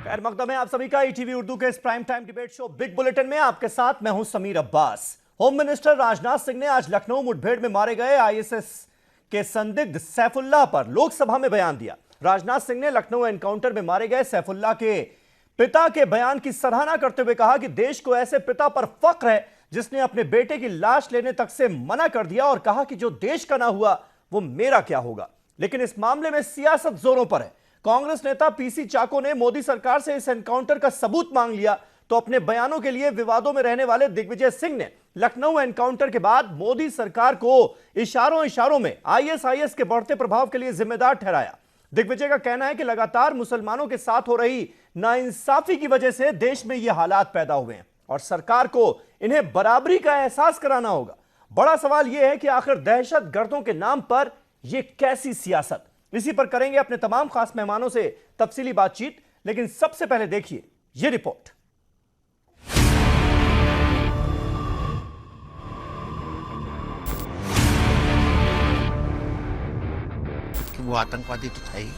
खैर मकदम है आप सभी का ईटीवी उर्दू के इस prime time debate show big bulletin में आपके साथ मैं हूं समीर अब्बास। होम मिनिस्टर राजनाथ सिंह ने आज लखनऊ मुठभेड़ में मारे गए आईएसएस के संदिग्ध सैफुल्लाह पर लोकसभा में बयान दिया। राजनाथ सिंह ने लखनऊ एनकाउंटर में मारे गए सैफुल्लाह के पिता के बयान की सराहना करते हुए कहा कि देश को ऐसे पिता पर फख्र है जिसने अपने बेटे की लाश लेने तक से मना कर दिया और कहा कि जो देश का ना हुआ वो मेरा क्या होगा। लेकिन इस मामले में सियासत जोरों पर है। कांग्रेस नेता पीसी चाको ने मोदी सरकार से इस एनकाउंटर का सबूत मांग लिया तो अपने बयानों के लिए विवादों में रहने वाले दिग्विजय सिंह ने लखनऊ एनकाउंटर के बाद मोदी सरकार को इशारों में आईएसआईएस के बढ़ते प्रभाव के लिए जिम्मेदार ठहराया। दिग्विजय का कहना है कि लगातार मुसलमानों के साथ हो रही नाइंसाफी की वजह से देश में यह हालात पैदा हुए हैं और सरकार को इन्हें बराबरी का एहसास कराना होगा। बड़ा सवाल यह है कि आखिर दहशतगर्दों के नाम पर यह कैसी सियासत। इसी पर करेंगे अपने तमाम खास मेहमानों से तफसीली बातचीत, लेकिन सबसे पहले देखिए यह रिपोर्ट। वो आतंकवादी तो था ही,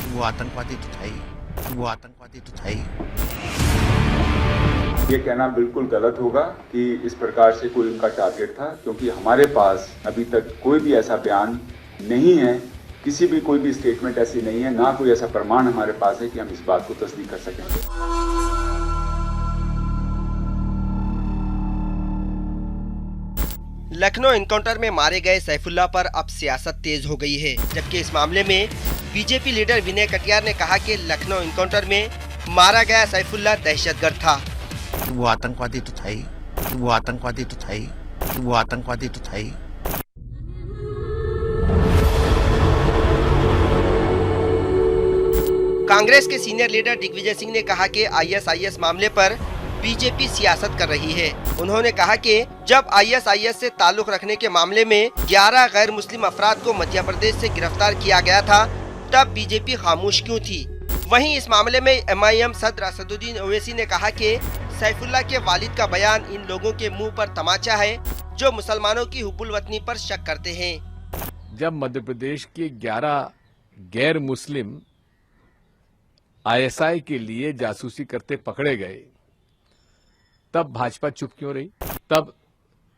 वो आतंकवादी तो था ही, वो आतंकवादी तो था ही। ये कहना बिल्कुल गलत होगा कि इस प्रकार से कोई उनका टारगेट था, क्योंकि हमारे पास अभी तक कोई भी ऐसा बयान नहीं है, किसी भी कोई भी स्टेटमेंट ऐसी नहीं है, ना कोई ऐसा प्रमाण हमारे पास है कि हम इस बात को तस्दीक कर सकेंगे। लखनऊ एनकाउंटर में मारे गए सैफुल्लाह पर अब सियासत तेज हो गई है, जबकि इस मामले में बीजेपी लीडर विनय कटियार ने कहा कि लखनऊ एनकाउंटर में मारा गया सैफुल्लाह दहशतगर्द था। वो आतंकवादी तो था ही, वो आतंकवादी तो था ही, वो आतंकवादी तो था ही। कांग्रेस के सीनियर लीडर दिग्विजय सिंह ने कहा कि आईएसआईएस मामले पर बीजेपी सियासत कर रही है। उन्होंने कहा कि जब आईएसआईएस से ताल्लुक रखने के मामले में 11 गैर मुस्लिम अफराद को मध्य प्रदेश से गिरफ्तार किया गया था, तब बीजेपी खामोश क्यों थी। वहीं इस मामले में एमआईएम सदर असदुद्दीन ओवैसी ने कहा कि सैफुल्लाह के वालिद का बयान इन लोगों के मुंह पर तमाचा है जो मुसलमानों की हुब्बुल वतनी पर शक करते हैं। जब मध्य प्रदेश के 11 गैर मुस्लिम आईएसआई के लिए जासूसी करते पकड़े गए, तब भाजपा चुप क्यों रही? तब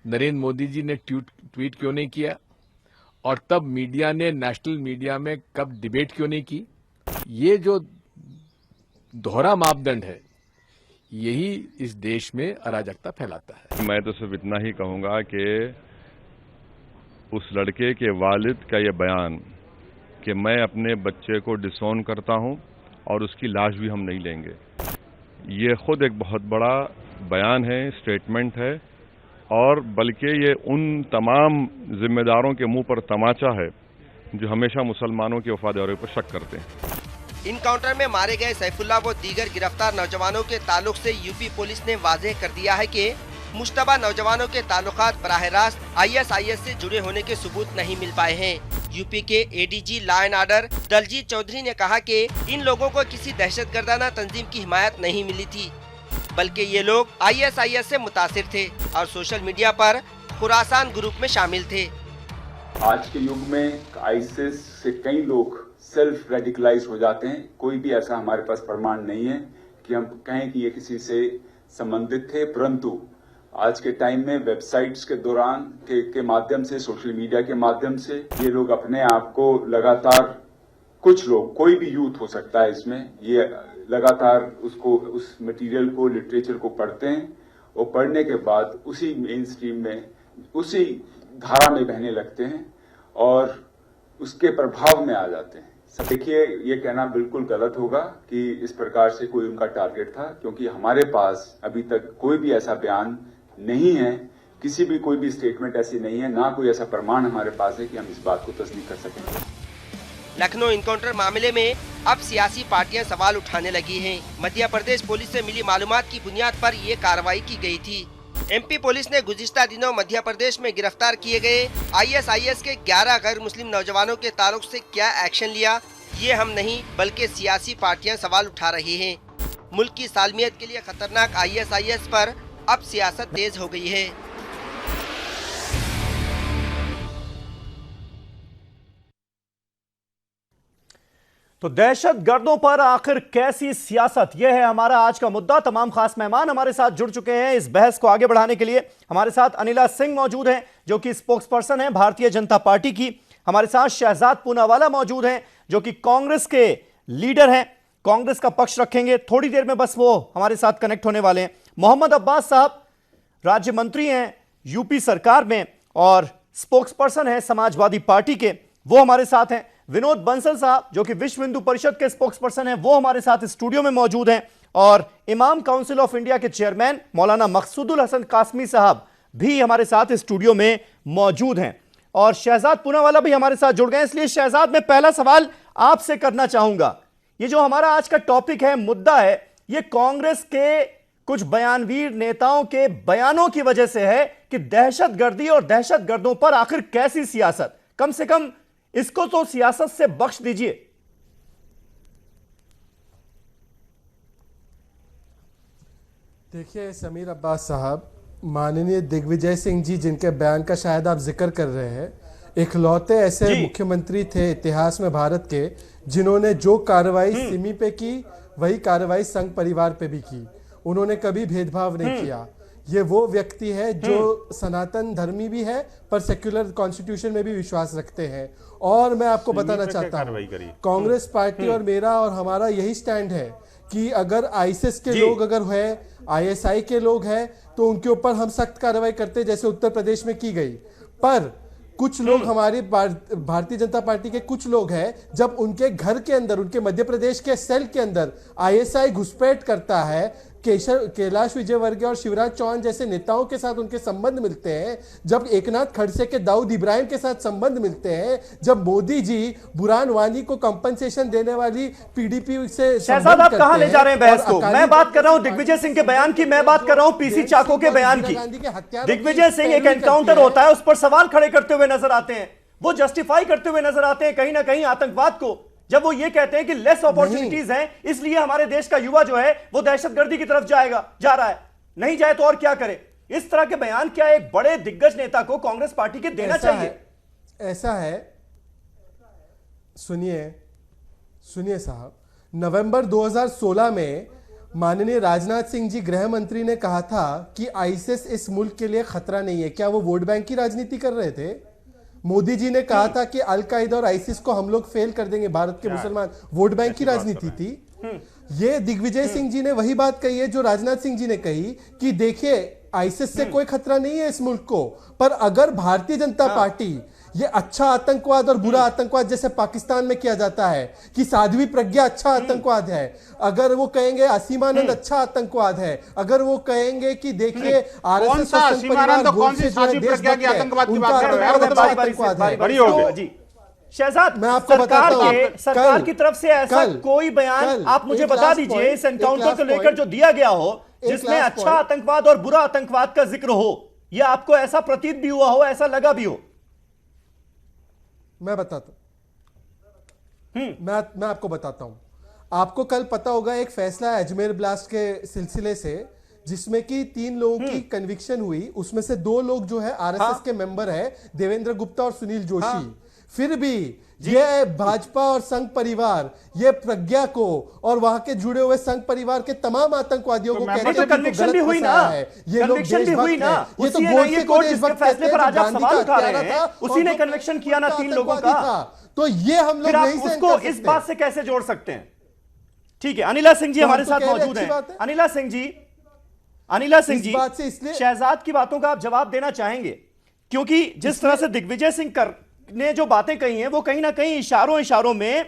नरेंद्र मोदी जी ने ट्वीट क्यों नहीं किया? और तब मीडिया ने, नेशनल मीडिया में कब डिबेट क्यों नहीं की? ये जो दोहरा मापदंड है, यही इस देश में अराजकता फैलाता है। मैं तो सिर्फ इतना ही कहूंगा कि उस लड़के के वालिद का ये बयान कि मैं अपने बच्चे को डिसोन करता हूं और उसकी लाश भी हम नहीं लेंगे, ये खुद एक बहुत बड़ा बयान है, स्टेटमेंट है, और बल्कि ये उन तमाम जिम्मेदारों के मुंह पर तमाचा है जो हमेशा मुसलमानों की वफादारी पर शक करते हैं। इनकाउंटर में मारे गए सैफुल्लाह व दीगर गिरफ्तार नौजवानों के ताल्लुक से यूपी पुलिस ने वाज़ेह कर दिया है कि मुश्तबा नौजवानों के ताल्लुकात बराह रास्त आईएसआईएस से जुड़े होने के सबूत नहीं मिल पाए हैं। यूपी के ADG law and order Daljit Chaudhary ने कहा कि इन लोगों को किसी दहशतगर्दाना तंजीम की हिमायत नहीं मिली थी, बल्कि ये लोग आईएसआईएस से मुतासिर थे और सोशल मीडिया पर खुरासान ग्रुप में शामिल थे। आज के युग में आईएसआईएस से कई लोग सेल्फ रेडिकलाइज हो जाते हैं। कोई भी ऐसा हमारे पास प्रमाण नहीं है कि हम कहें कि ये किसी से संबंधित थे, परंतु आज के टाइम में वेबसाइट्स के दौरान के माध्यम से, सोशल मीडिया के माध्यम से ये लोग अपने आप को लगातार, कुछ लोग, कोई भी यूथ हो सकता है इसमें, ये लगातार उसको, उस मटेरियल को, लिटरेचर को पढ़ते हैं और पढ़ने के बाद उसी मेन स्ट्रीम में, उसी धारा में बहने लगते हैं और उसके प्रभाव में आ जाते हैं। देखिए, ये कहना बिल्कुल गलत होगा कि इस प्रकार से कोई उनका टारगेट था, क्योंकि हमारे पास अभी तक कोई भी ऐसा बयान नहीं है, किसी भी कोई भी स्टेटमेंट ऐसी नहीं है, ना कोई ऐसा प्रमाण हमारे पास है कि हम इस बात को तस्दीक कर सकेंगे। लखनऊ एनकाउंटर मामले में अब सियासी पार्टियां सवाल उठाने लगी हैं। मध्य प्रदेश पुलिस से मिली मालूमात की बुनियाद पर ये कार्रवाई की गई थी। एमपी पुलिस ने गुज़िश्ता दिनों मध्य प्रदेश में गिरफ्तार किए गए आईएसआईएस के 11 गैर मुस्लिम नौजवानों के ताल्लुक से क्या एक्शन लिया, ये हम नहीं बल्कि सियासी पार्टियां सवाल उठा रही हैं। मुल्क की सालमियत के लिए खतरनाक आईएसआईएस पर अब सियासत तेज हो गई है। तो दहशतगर्दों पर आखिर कैसी सियासत, यह है हमारा आज का मुद्दा। तमाम खास मेहमान हमारे साथ जुड़ चुके हैं इस बहस को आगे बढ़ाने के लिए। हमारे साथ अनिला सिंह मौजूद हैं जो कि स्पोक्स पर्सन हैं भारतीय जनता पार्टी की। हमारे साथ शहजाद पूनावाला मौजूद हैं जो कि कांग्रेस के लीडर हैं, कांग्रेस का पक्ष रखेंगे। थोड़ी देर में बस वो हमारे साथ कनेक्ट होने वाले हैं। मोहम्मद अब्बास साहब राज्य मंत्री हैं यूपी सरकार में और स्पोक्स पर्सन हैं समाजवादी पार्टी के, वो हमारे साथ हैं। विनोद बंसल साहब जो कि विश्व हिंदू परिषद के स्पोक्स पर्सन हैं, वो हमारे साथ स्टूडियो में मौजूद हैं। और इमाम काउंसिल ऑफ इंडिया के चेयरमैन मौलाना मकसूदुल हसन कासमी साहब भी हमारे साथ स्टूडियो में मौजूद हैं। और शहजाद पूनावाला भी हमारे साथ जुड़ गए। इसलिए शहजाद, मैं पहला सवाल आपसे करना चाहूंगा, ये जो हमारा आज का टॉपिक है, मुद्दा है, ये कांग्रेस के कुछ बयानवीर नेताओं के बयानों की वजह से है कि दहशतगर्दी और दहशतगर्दों पर आखिर कैसी सियासत। कम से कम इसको तो सियासत से बख्श दीजिए। देखिए समीर अब्बास साहब, माननीय दिग्विजय सिंह जी जिनके बयान का शायद आप जिक्र कर रहे हैं, इकलौते ऐसे मुख्यमंत्री थे इतिहास में भारत के जिन्होंने जो कार्रवाई सिमी पे की वही कार्रवाई संघ परिवार पे भी की। उन्होंने कभी भेदभाव नहीं किया। ये वो व्यक्ति है जो सनातन धर्मी भी है पर सेक्युलर कॉन्स्टिट्यूशन में भी विश्वास रखते हैं। और मैं आपको बताना चाहता हूँ, कांग्रेस पार्टी और मेरा और हमारा यही स्टैंड है कि अगर आईएसएस के लोग अगर है, आईएसआई के लोग हैं, तो उनके ऊपर हम सख्त कार्रवाई करते जैसे उत्तर प्रदेश में की गई। पर कुछ लोग हमारी भारतीय जनता पार्टी के कुछ लोग हैं, जब उनके घर के अंदर, उनके मध्य प्रदेश के सेल के अंदर आईएसआई घुसपैठ करता है, कैलाश विजयवर्गीय और शिवराज चौहान जैसे नेताओं के साथ उनके संबंध मिलते हैं, जब एकनाथ खड़से के दाऊद इब्राहिम के साथ संबंध मिलते हैं, जब मोदी जी बुरहान वानी को कंपनसेशन देने वाली पीडीपी से शहजाद, आप कहां ले जा रहे हैं बहस को? मैं बात कर रहा हूं दिग्विजय सिंह के बयान की, मैं बात कर रहा हूं पीसी चाको के बयान की। दिग्विजय सिंह एक एनकाउंटर होता है, उस पर सवाल खड़े करते हुए नजर आते हैं, वो जस्टिफाई करते हुए नजर आते हैं कहीं ना कहीं आतंकवाद को, जब वो ये कहते हैं कि लेस अपॉर्चुनिटीज हैं, इसलिए हमारे देश का युवा जो है वो दहशतगर्दी की तरफ जा रहा है। नहीं जाए तो और क्या करे? इस तरह के बयान क्या एक बड़े दिग्गज नेता को कांग्रेस पार्टी के देना चाहिए? ऐसा है, सुनिए साहब, नवंबर 2016 में माननीय राजनाथ सिंह जी गृह मंत्री ने कहा था कि आईएसआईएस इस मुल्क के लिए खतरा नहीं है। क्या वो वोट बैंक की राजनीति कर रहे थे? मोदी जी ने कहा था कि अलकायदा और आईसिस को हम लोग फेल कर देंगे, भारत के मुसलमान, वोट बैंक की राजनीति थी। ये दिग्विजय सिंह जी ने वही बात कही है जो राजनाथ सिंह जी ने कही कि देखिए आईसिस से कोई खतरा नहीं है इस मुल्क को, पर अगर भारतीय जनता पार्टी ये अच्छा आतंकवाद और बुरा आतंकवाद जैसे पाकिस्तान में किया जाता है कि साध्वी प्रज्ञा अच्छा आतंकवाद है, अगर वो कहेंगे असीमानंद अच्छा आतंकवाद है, अगर वो कहेंगे कि देखिए आरएसएस शहजाद, मैं आपको सरकार की तरफ से ऐसा कोई बयान आप मुझे बता दीजिए इस एनकाउंटर को लेकर जो दिया गया हो जिसमें अच्छा आतंकवाद और बुरा आतंकवाद का जिक्र हो, या आपको ऐसा प्रतीत भी हुआ हो, ऐसा लगा भी हो? मैं बताता हूं, मैं आपको बताता हूं। आपको कल पता होगा एक फैसला अजमेर ब्लास्ट के सिलसिले से जिसमें कि 3 लोगों की कन्विक्शन हुई, उसमें से 2 लोग जो है आरएसएस के मेंबर है, देवेंद्र गुप्ता और सुनील जोशी। फिर भी ये भाजपा और संघ परिवार ये प्रज्ञा को और वहां के जुड़े हुए संघ परिवार के तमाम आतंकवादियों को कहते हैं कि कन्विक्शन भी हुई ना, ये लोग देशभक्त हैं। ये तो गोडसे को देशभक्त फैसले पर आज आप सवाल उठा रहे हैं, उसी ने कन्विक्शन किया ना 3 लोगों का, तो ये हम लोग नहीं उसको इस बात से कैसे जोड़ सकते हैं? ठीक है, अनिला सिंह जी हमारे साथ मौजूद हैं। अनिला सिंह जी, शहजाद की बातों का आप जवाब देना चाहेंगे? क्योंकि जिस तरह से दिग्विजय सिंह ने जो बातें कही हैं वो कहीं ना कहीं इशारों में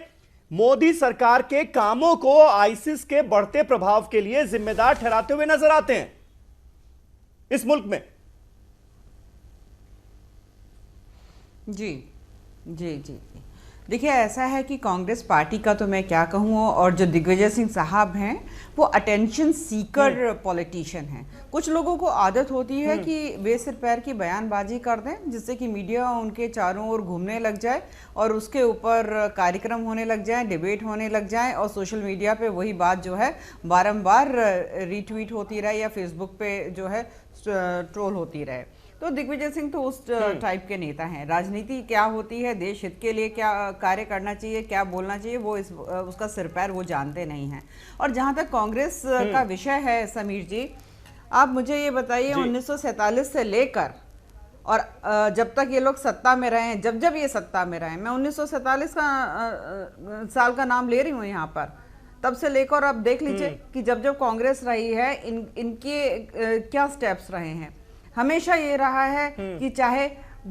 मोदी सरकार के कामों को आईसिस के बढ़ते प्रभाव के लिए जिम्मेदार ठहराते हुए नजर आते हैं इस मुल्क में। जी देखिए, ऐसा है कि कांग्रेस पार्टी का तो मैं क्या कहूँ, और जो दिग्विजय सिंह साहब हैं वो अटेंशन सीकर पॉलिटिशियन हैं। कुछ लोगों को आदत होती है कि बेसिर पैर की बयानबाजी कर दें जिससे कि मीडिया उनके चारों ओर घूमने लग जाए और उसके ऊपर कार्यक्रम होने लग जाए, डिबेट होने लग जाए, और सोशल मीडिया पे वही बात जो है बारंबार रीट्वीट होती रहे या फेसबुक पे जो है ट्रोल होती रहे। तो दिग्विजय सिंह तो उस टाइप के नेता हैं। राजनीति क्या होती है, देश हित के लिए क्या कार्य करना चाहिए, क्या बोलना चाहिए, वो उसका सिर पैर वो जानते नहीं हैं। और जहां तक कांग्रेस का विषय है समीर जी, आप मुझे ये बताइए 1947 से लेकर और जब तक ये लोग सत्ता में रहे हैं, जब ये सत्ता में रहे, मैं 1947 का साल का नाम ले रही हूँ यहाँ पर, तब से लेकर अब देख लीजिए कि जब कांग्रेस रही है इनके क्या स्टेप्स रहे हैं। हमेशा ये रहा है कि चाहे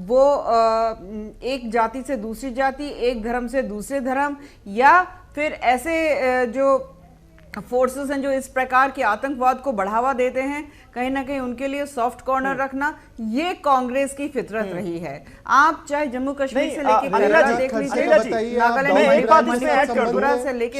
वो एक जाति से दूसरी जाति, एक धर्म से दूसरे धर्म, या फिर ऐसे जो फोर्सेस हैं जो इस प्रकार के आतंकवाद को बढ़ावा देते हैं, कहीं ना कहीं उनके लिए सॉफ्ट कॉर्नर रखना, ये कांग्रेस की फितरत रही है। आप चाहे जम्मू कश्मीर से लेकर केरल देख लीजिए,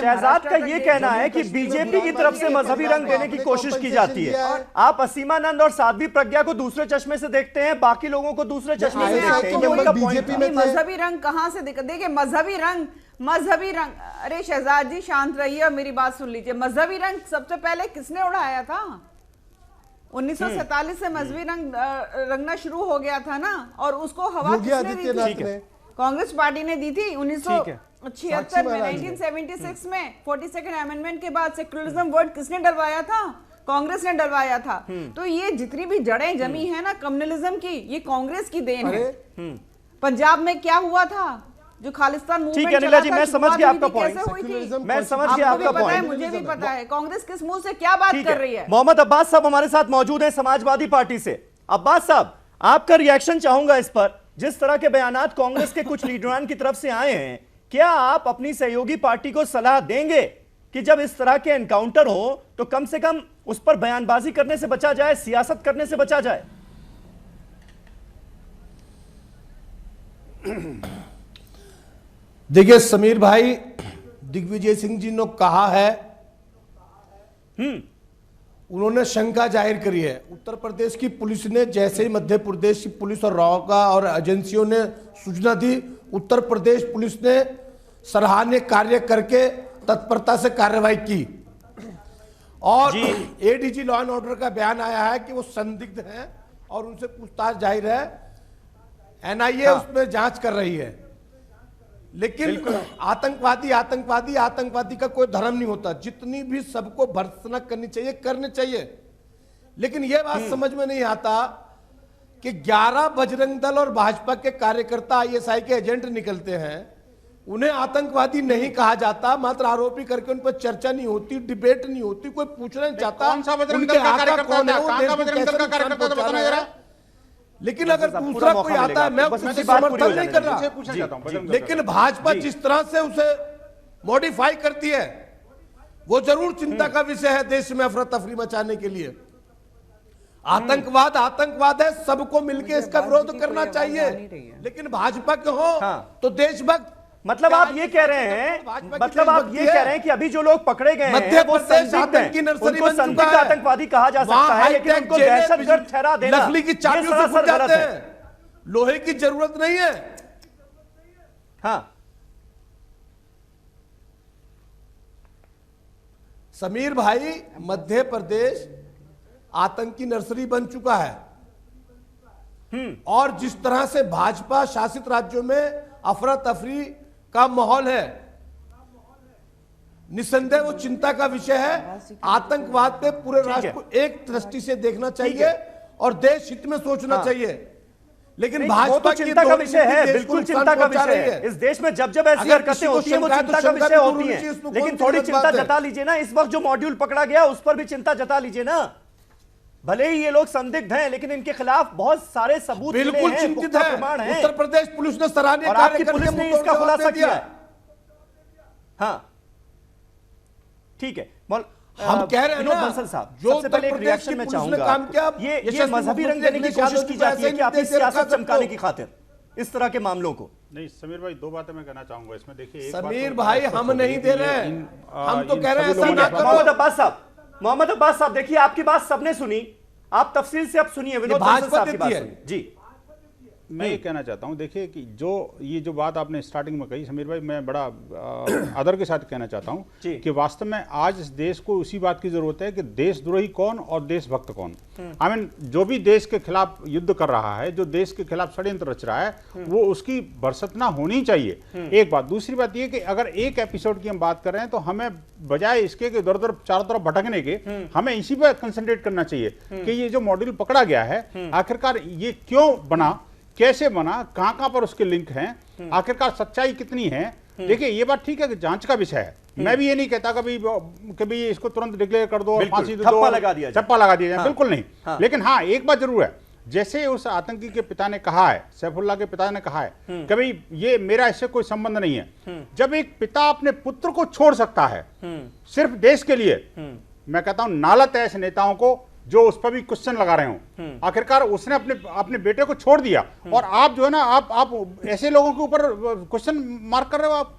शहजाद का ये कहना है कि बीजेपी की तरफ से मजहबी रंग देने की कोशिश की जाती है। आप असीमानंद और साध्वी प्रज्ञा को दूसरे चश्मे से देखते हैं, बाकी लोगों को दूसरे चश्मे से देखते हैं। मजहबी रंग कहाँ से देखिए, मजहबी रंग, अरे शहजाद जी शांत रहिए और मेरी बात सुन लीजिए। मजहबी रंग सबसे पहले किसने उड़ाया था? 1947 से मजहबी रंग रंगना शुरू हो गया था ना, और उसको हवा किसने दी थी? कांग्रेस पार्टी ने दी थी 1976 में, 1976 में 42nd अमेंडमेंट के बाद सेक्युलरिज्म वर्ड किसने डलवाया था? कांग्रेस ने डलवाया था। तो ये जितनी भी जड़ें जमी है ना कम्युनलिज्म की, ये कांग्रेस की देन है। पंजाब में क्या हुआ था, जो खालिस्तान मूवमेंट चला था, मैं समझ गया आपका पॉइंट, मैं समझ गया आपका पॉइंट, मुझे भी पता है कांग्रेस किस मुंह से क्या बात कर रही है। मोहम्मद अब्बास साहब हमारे साथ मौजूद हैं समाजवादी पार्टी से। अब्बास साहब, आपका रिएक्शन चाहूंगा इस पर, जिस तरह के बयानात कांग्रेस के कुछ लीडरान की तरफ से आए हैं, क्या आप अपनी सहयोगी पार्टी को सलाह देंगे कि जब इस तरह के एनकाउंटर हो तो कम से कम उस पर बयानबाजी करने से बचा जाए, सियासत करने से बचा जाए? देखिए समीर भाई, दिग्विजय सिंह जी ने कहा है, उन्होंने शंका जाहिर करी है। उत्तर प्रदेश की पुलिस ने जैसे ही मध्य प्रदेश की पुलिस और रावका और एजेंसियों ने सूचना दी, उत्तर प्रदेश पुलिस ने सराहनीय कार्य करके तत्परता से कार्रवाई की। और एडीजी लॉ एंड ऑर्डर का बयान आया है कि वो संदिग्ध हैं और उनसे पूछताछ जाहिर है, एनआईए उसमें जांच कर रही है। लेकिन आतंकवादी का कोई धर्म नहीं होता। जितनी भी सबको भर्त्सना करनी चाहिए, करनी चाहिए, लेकिन यह बात समझ में नहीं आता कि 11 बजरंग दल और भाजपा के कार्यकर्ता आईएसआई के एजेंट निकलते हैं, उन्हें आतंकवादी नहीं कहा जाता, मात्र आरोपी करके उन पर चर्चा नहीं होती, डिबेट नहीं होती, कोई पूछना नहीं चाहता उनके आका कौन है, वो देश को कैसे नुकसान पहुंचा रहा है। लेकिन अगर दूसरा कोई आता है, मैं उससे समर्थन नहीं कर रहा, लेकिन भाजपा जिस तरह से उसे मॉडिफाई करती है वो जरूर चिंता का विषय है देश में अफरा तफरी मचाने के लिए। आतंकवाद है, सबको मिलकर इसका विरोध करना चाहिए, लेकिन भाजपा के हो तो देशभक्त। मतलब आप ये कह रहे हैं, कि अभी जो लोग पकड़े गए हैं वो संदिग्ध हैं, उनको संदिग्ध आतंकवादी कहा जा सकता है, लेकिन उनको दहशतगर्द ठहरा देना लकड़ी की चाबियों से खुल जाते हैं, लोहे की जरूरत नहीं है। हाँ समीर भाई, मध्य प्रदेश आतंकी नर्सरी बन चुका है और जिस तरह से भाजपा शासित राज्यों में अफरा तफरी का माहौल है, निसंदेह वो चिंता का विषय है। आतंकवाद पे पूरे राष्ट्र को एक दृष्टि से देखना चाहिए और देश हित में सोचना चाहिए, लेकिन भाजपा की चिंता का विषय है, बिल्कुल चिंता का विषय है। इस देश में जब ऐसी हरकतें होती हैं वो चिंता का विषय होती है, लेकिन थोड़ी चिंता जता लीजिए ना। इस वक्त जो मॉड्यूल पकड़ा गया उस पर भी चिंता जता लीजिए ना। भले ही ये लोग संदिग्ध हैं, लेकिन इनके खिलाफ बहुत सारे सबूत बिल्कुल चिंतित है। उत्तर प्रदेश पुलिस ने सराहनीय कार्य पुलिस ने इसका खुलासा किया है। हाँ ठीक है, हम कह रहे हैं ना, बंसल साहब, सबसे पहले एक रिएक्शन में चाहूंगा। ये मजहबी रंग देने की कोशिश की जाती है कि अपनी सियासत चमकाने की खातिर इस तरह के मामलों को। नहीं समीर भाई, दो बातें मैं कहना चाहूंगा इसमें। देखिए समीर भाई, हम नहीं दे रहे हैं, हम तो कह रहे हैं ऐसा ना करो। मोहम्मद अब्बास साहब, देखिए आपकी बात सबने सुनी, आप तफसील से अब सुनिए। विनोद बंसल साहब की बात सुनिए जी। मैं ये कहना चाहता हूँ, देखिए कि ये जो बात आपने स्टार्टिंग में कही समीर भाई, मैं बड़ा आदर के साथ कहना चाहता हूँ कि वास्तव में आज इस देश को उसी बात की जरूरत है कि देशद्रोही कौन और देशभक्त कौन। आई मीन जो भी देश के खिलाफ युद्ध कर रहा है, जो देश के खिलाफ षड्यंत्र रच रहा है, वो उसकी भर्त्सना होनी चाहिए। एक बात। दूसरी बात ये कि अगर एक एपिसोड की हम बात कर रहे हैं तो हमें बजाय इसके कि इधर उधर चारों तरफ भटकने के, हमें इसी पर कंसंट्रेट करना चाहिए कि ये जो मॉड्यूल पकड़ा गया है आखिरकार ये क्यों बना, कैसे बना, कहां पर उसके लिंक हैं, आखिरकार सच्चाई कितनी है। देखिए ये बात ठीक है कि जांच का विषय है, मैं भी ये नहीं कहता कभी इसको तुरंत डिक्लेयर कर दो और फांसी दे दो, छप्पा लगा दिया जाए, बिल्कुल नहीं। लेकिन हाँ एक बात जरूर है, जैसे उस आतंकी के पिता ने कहा है, सैफुल्लाह के पिता ने कहा है कभी ये मेरा इससे कोई संबंध नहीं है। जब एक पिता अपने पुत्र को छोड़ सकता है सिर्फ देश के लिए, मैं कहता हूं नालत है ऐसे नेताओं को जो उस पर भी क्वेश्चन लगा रहे हो। आखिरकार उसने अपने बेटे को छोड़ दिया और आप जो है ना आप ऐसे लोगों के ऊपर क्वेश्चन मार्क कर रहे हो आप।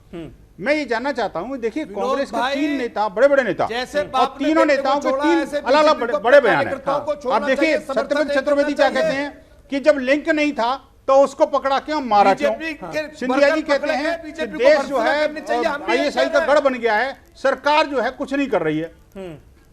मैं ये जानना चाहता हूँ, देखिए कांग्रेस के 3 नेता, बड़े नेता, और तीनों नेताओं के 3 अलग बड़े बयान है। अब देखिए सत्यव्रत चतुर्वेदी क्या कहते हैं कि जब लिंक नहीं था तो उसको पकड़ा क्यों, मारा क्यों। सिंधिया जी कहते हैं कि देश जो है ISI का गढ़ बन गया है, सरकार जो है कुछ नहीं कर रही है।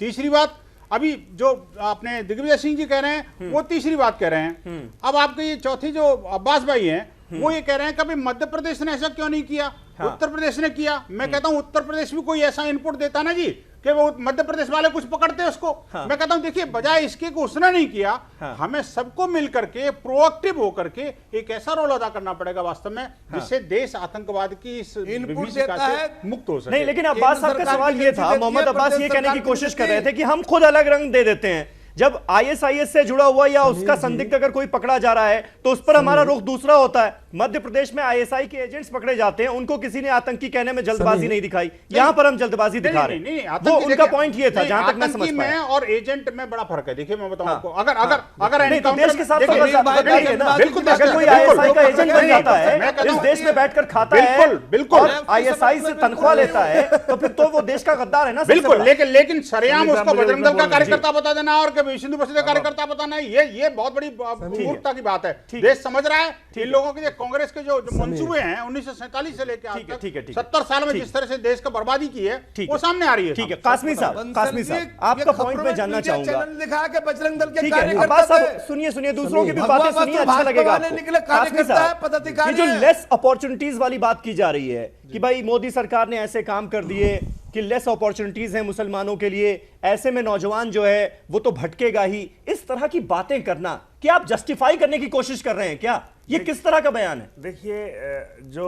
तीसरी बात, अभी जो आपने दिग्विजय सिंह जी कह रहे हैं वो तीसरी बात कह रहे हैं। अब आपके ये चौथी जो अब्बास भाई हैं वो ये कह रहे हैं कभी मध्य प्रदेश ने ऐसा क्यों नहीं किया, उत्तर प्रदेश ने किया। मैं कहता हूं उत्तर प्रदेश भी कोई ऐसा इनपुट देता ना जी कि वो मध्य प्रदेश वाले कुछ पकड़ते उसको। मैं कहता हूं देखिए बजाय इसके को उसने नहीं किया, हमें सबको मिलकर के प्रोएक्टिव होकर के एक ऐसा रोल अदा करना पड़ेगा वास्तव में जिससे देश आतंकवाद की इस विभीषिका से मुक्त हो सके। नहीं, लेकिन अब्बास साहब का सवाल ये था, मोहम्मद अब्बास ये कहने की कोशिश कर रहे थे कि हम खुद अलग रंग दे देते हैं। जब ISIS से जुड़ा हुआ या उसका संदिग्ध अगर कोई पकड़ा जा रहा है तो उस पर हमारा रुख दूसरा होता है। मध्य प्रदेश में ISI के एजेंट्स पकड़े जाते हैं, उनको किसी ने आतंकी कहने में जल्दबाजी नहीं दिखाई, यहां पर हम जल्दबाजी दिखा रहे हैं। वो उनका पॉइंट ये था, जहां तक मैं समझ पाया। और एजेंट में बड़ा फर्क है। देखिए मैं बताऊं आपको, अगर देश के साथ बिल्कुल, अगर कोई ISI का एजेंट बन जाता है, इस देश में बैठकर खाता है, बिल्कुल ISI से तनख्वाह लेता है, तो फिर तो वो देश का गद्दार है ना। बिल्कुल, लेकिन सरेआम उसको बजरंग दल का कार्यकर्ता बता देना और सिंधु बसंत का कार्यकर्ता बताना, ये बहुत बड़ी मूर्खता की बात है। देश समझ रहा है इन लोगों के कांग्रेस के जो मंसूबे हैं 1947 से लेकर आज तक 70 साल में जिस तरह से देश का बर्बादी की है वो सामने आ रही है। ठीक है कासमी साहब, आपका पॉइंट मैं जानना चाहूंगा। लिखा के बजरंग दल के कार्यकर्ता सुनिए दूसरों की भी बातें सुनिए, अच्छा लगेगा आपको। ये जो लेस अपॉर्चुनिटीज वाली बात की जा रही है कि भाई मोदी सरकार ने ऐसे काम कर दिए कि लेस अपॉर्चुनिटीज हैं मुसलमानों के लिए, ऐसे में नौजवान जो है वो तो भटकेगा ही, इस तरह की बातें करना क्या आप जस्टिफाई करने की कोशिश कर रहे हैं क्या? ये किस तरह का बयान है? देखिए जो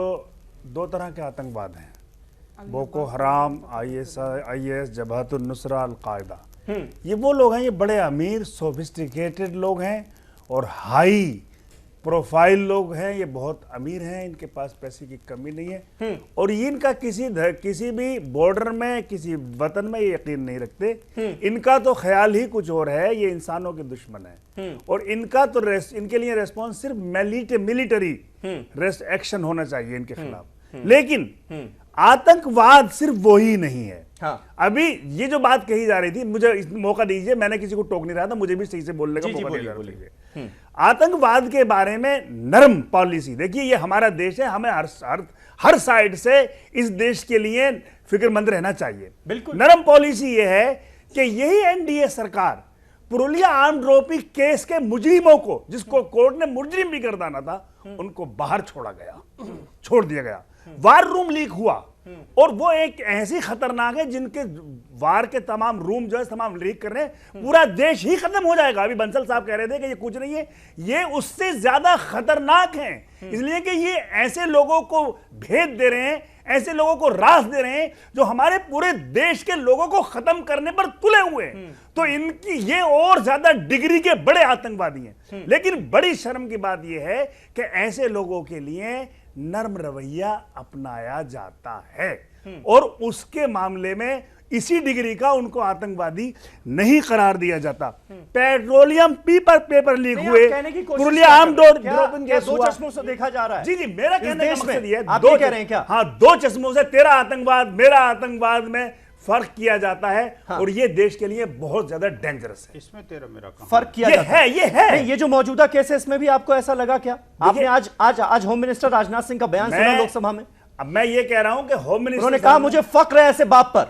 2 तरह के आतंकवाद हैं, बोको हराम, IS, जबहतुन नुसरा, अल-कायदा, ये वो लोग हैं, ये बड़े अमीर सोफिस्टिकेटेड लोग हैं और हाई प्रोफाइल लोग हैं, ये बहुत अमीर हैं, इनके पास पैसे की कमी नहीं है और ये इनका किसी भी बॉर्डर में, किसी वतन में ये यकीन नहीं रखते। इनका तो ख्याल ही कुछ और है, ये इंसानों के दुश्मन है और इनका तो इनके लिए रेस्पॉन्स सिर्फ मिलिटरी एक्शन होना चाहिए इनके खिलाफ। लेकिन आतंकवाद सिर्फ वो ही नहीं है। अभी ये जो बात कही जा रही थी, मुझे मौका दीजिए, मैंने किसी को टोक नहीं रहा था, मुझे भी सही से बोलने का मौका दीजिए। आतंकवाद के बारे में नरम पॉलिसी, देखिए ये हमारा देश है, हमें हर साइड से इस देश के लिए फिक्रमंद रहना चाहिए। बिल्कुल नरम पॉलिसी ये है कि यही NDA सरकार पुरुलिया आर्म्ड रॉबरी केस के मुजरिमों को, जिसको कोर्ट ने मुजरिम भी गर्दाना था, उनको बाहर छोड़ दिया गया। वार रूम लीक हुआ और वो एक ऐसी खतरनाक है जिनके वार के तमाम रूम जो है तमाम लीक कर रहे हैं, पूरा देश ही खत्म हो जाएगा। अभी बंसल साहब कह रहे थे कि ये कुछ नहीं है, ये उससे ज्यादा खतरनाक है, इसलिए कि ये ऐसे लोगों को भेद दे रहे हैं, ऐसे लोगों को रास दे रहे हैं जो हमारे पूरे देश के लोगों को खत्म करने पर तुले हुए हैं। तो इनकी ये और ज्यादा डिग्री के बड़े आतंकवादी हैं। लेकिन बड़ी शर्म की बात यह है कि ऐसे लोगों के लिए नर्म रवैया अपनाया जाता है और उसके मामले में इसी डिग्री का उनको आतंकवादी नहीं करार दिया जाता। पेट्रोलियम पेपर लीक हुए, पुरुलिया आर्म्ड रॉबरी केस हुआ, 2 चश्मों से देखा जा रहा है। जी मेरा कहने का मकसद ये है, आप ये कह रहे हैं क्या? हाँ, 2 चश्मों से तेरा आतंकवाद, मेरा आतंकवाद में फर्क किया जाता है। और ये देश के लिए बहुत ज्यादा डेंजरस है। इसमें तेरा मेरा काम फर्क किया ये जाता है, ये है। नहीं, ये जो मौजूदा केस है इसमें भी आपको ऐसा लगा क्या? आपने आज होम मिनिस्टर राजनाथ सिंह का बयान सुना लोकसभा में? अब मैं ये कह रहा हूं कि होम मिनिस्टर उन्होंने कहा मुझे फक्र है ऐसे बाप पर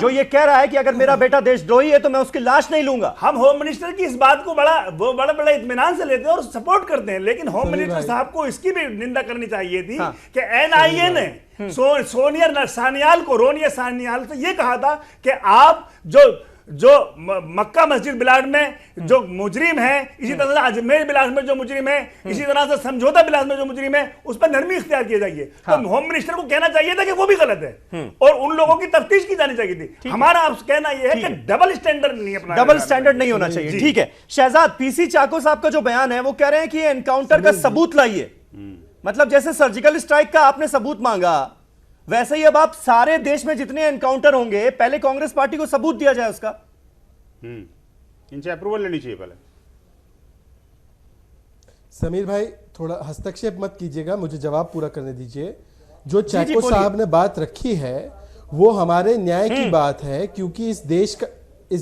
जो ये कह रहा है कि अगर मेरा बेटा देशद्रोही है तो मैं उसकी लाश नहीं लूंगा। हम होम मिनिस्टर की इस बात को बड़ा इत्मीनान से लेते हैं और सपोर्ट करते हैं, लेकिन होम मिनिस्टर साहब को इसकी भी निंदा करनी चाहिए थी कि एनआईए ने सोनिया सान्याल से ये कहा था कि आप जो मक्का मस्जिद बिलास में जो मुजरिम है, इसी तरह से अजमेर बिलास में जो मुजरिम है, इसी तरह से समझौता बिलास में जो मुजरिम है, उस पर नरमी इख्तियार किया जाइए। तो होम मिनिस्टर को कहना चाहिए था कि वो भी गलत है और उन लोगों की तफ्तीश की जानी चाहिए थी। हमारा आप कहना यह है कि डबल स्टैंडर्ड नहीं होना चाहिए। ठीक है शहजाद, पीसी चाको साहब का जो बयान है वो कह रहे हैं कि एनकाउंटर का सबूत लाइए। मतलब जैसे सर्जिकल स्ट्राइक का आपने सबूत मांगा, वैसे ही अब आप सारे देश में जितने एनकाउंटर होंगे पहले कांग्रेस पार्टी को सबूत दिया जाए उसका। इनसे अप्रूवल लेनी चाहिए पहले। समीर भाई थोड़ा हस्तक्षेप मत कीजिएगा, मुझे जवाब पूरा करने दीजिए। जो चाको साहब ने बात रखी है वो हमारे न्याय की बात है, क्योंकि इस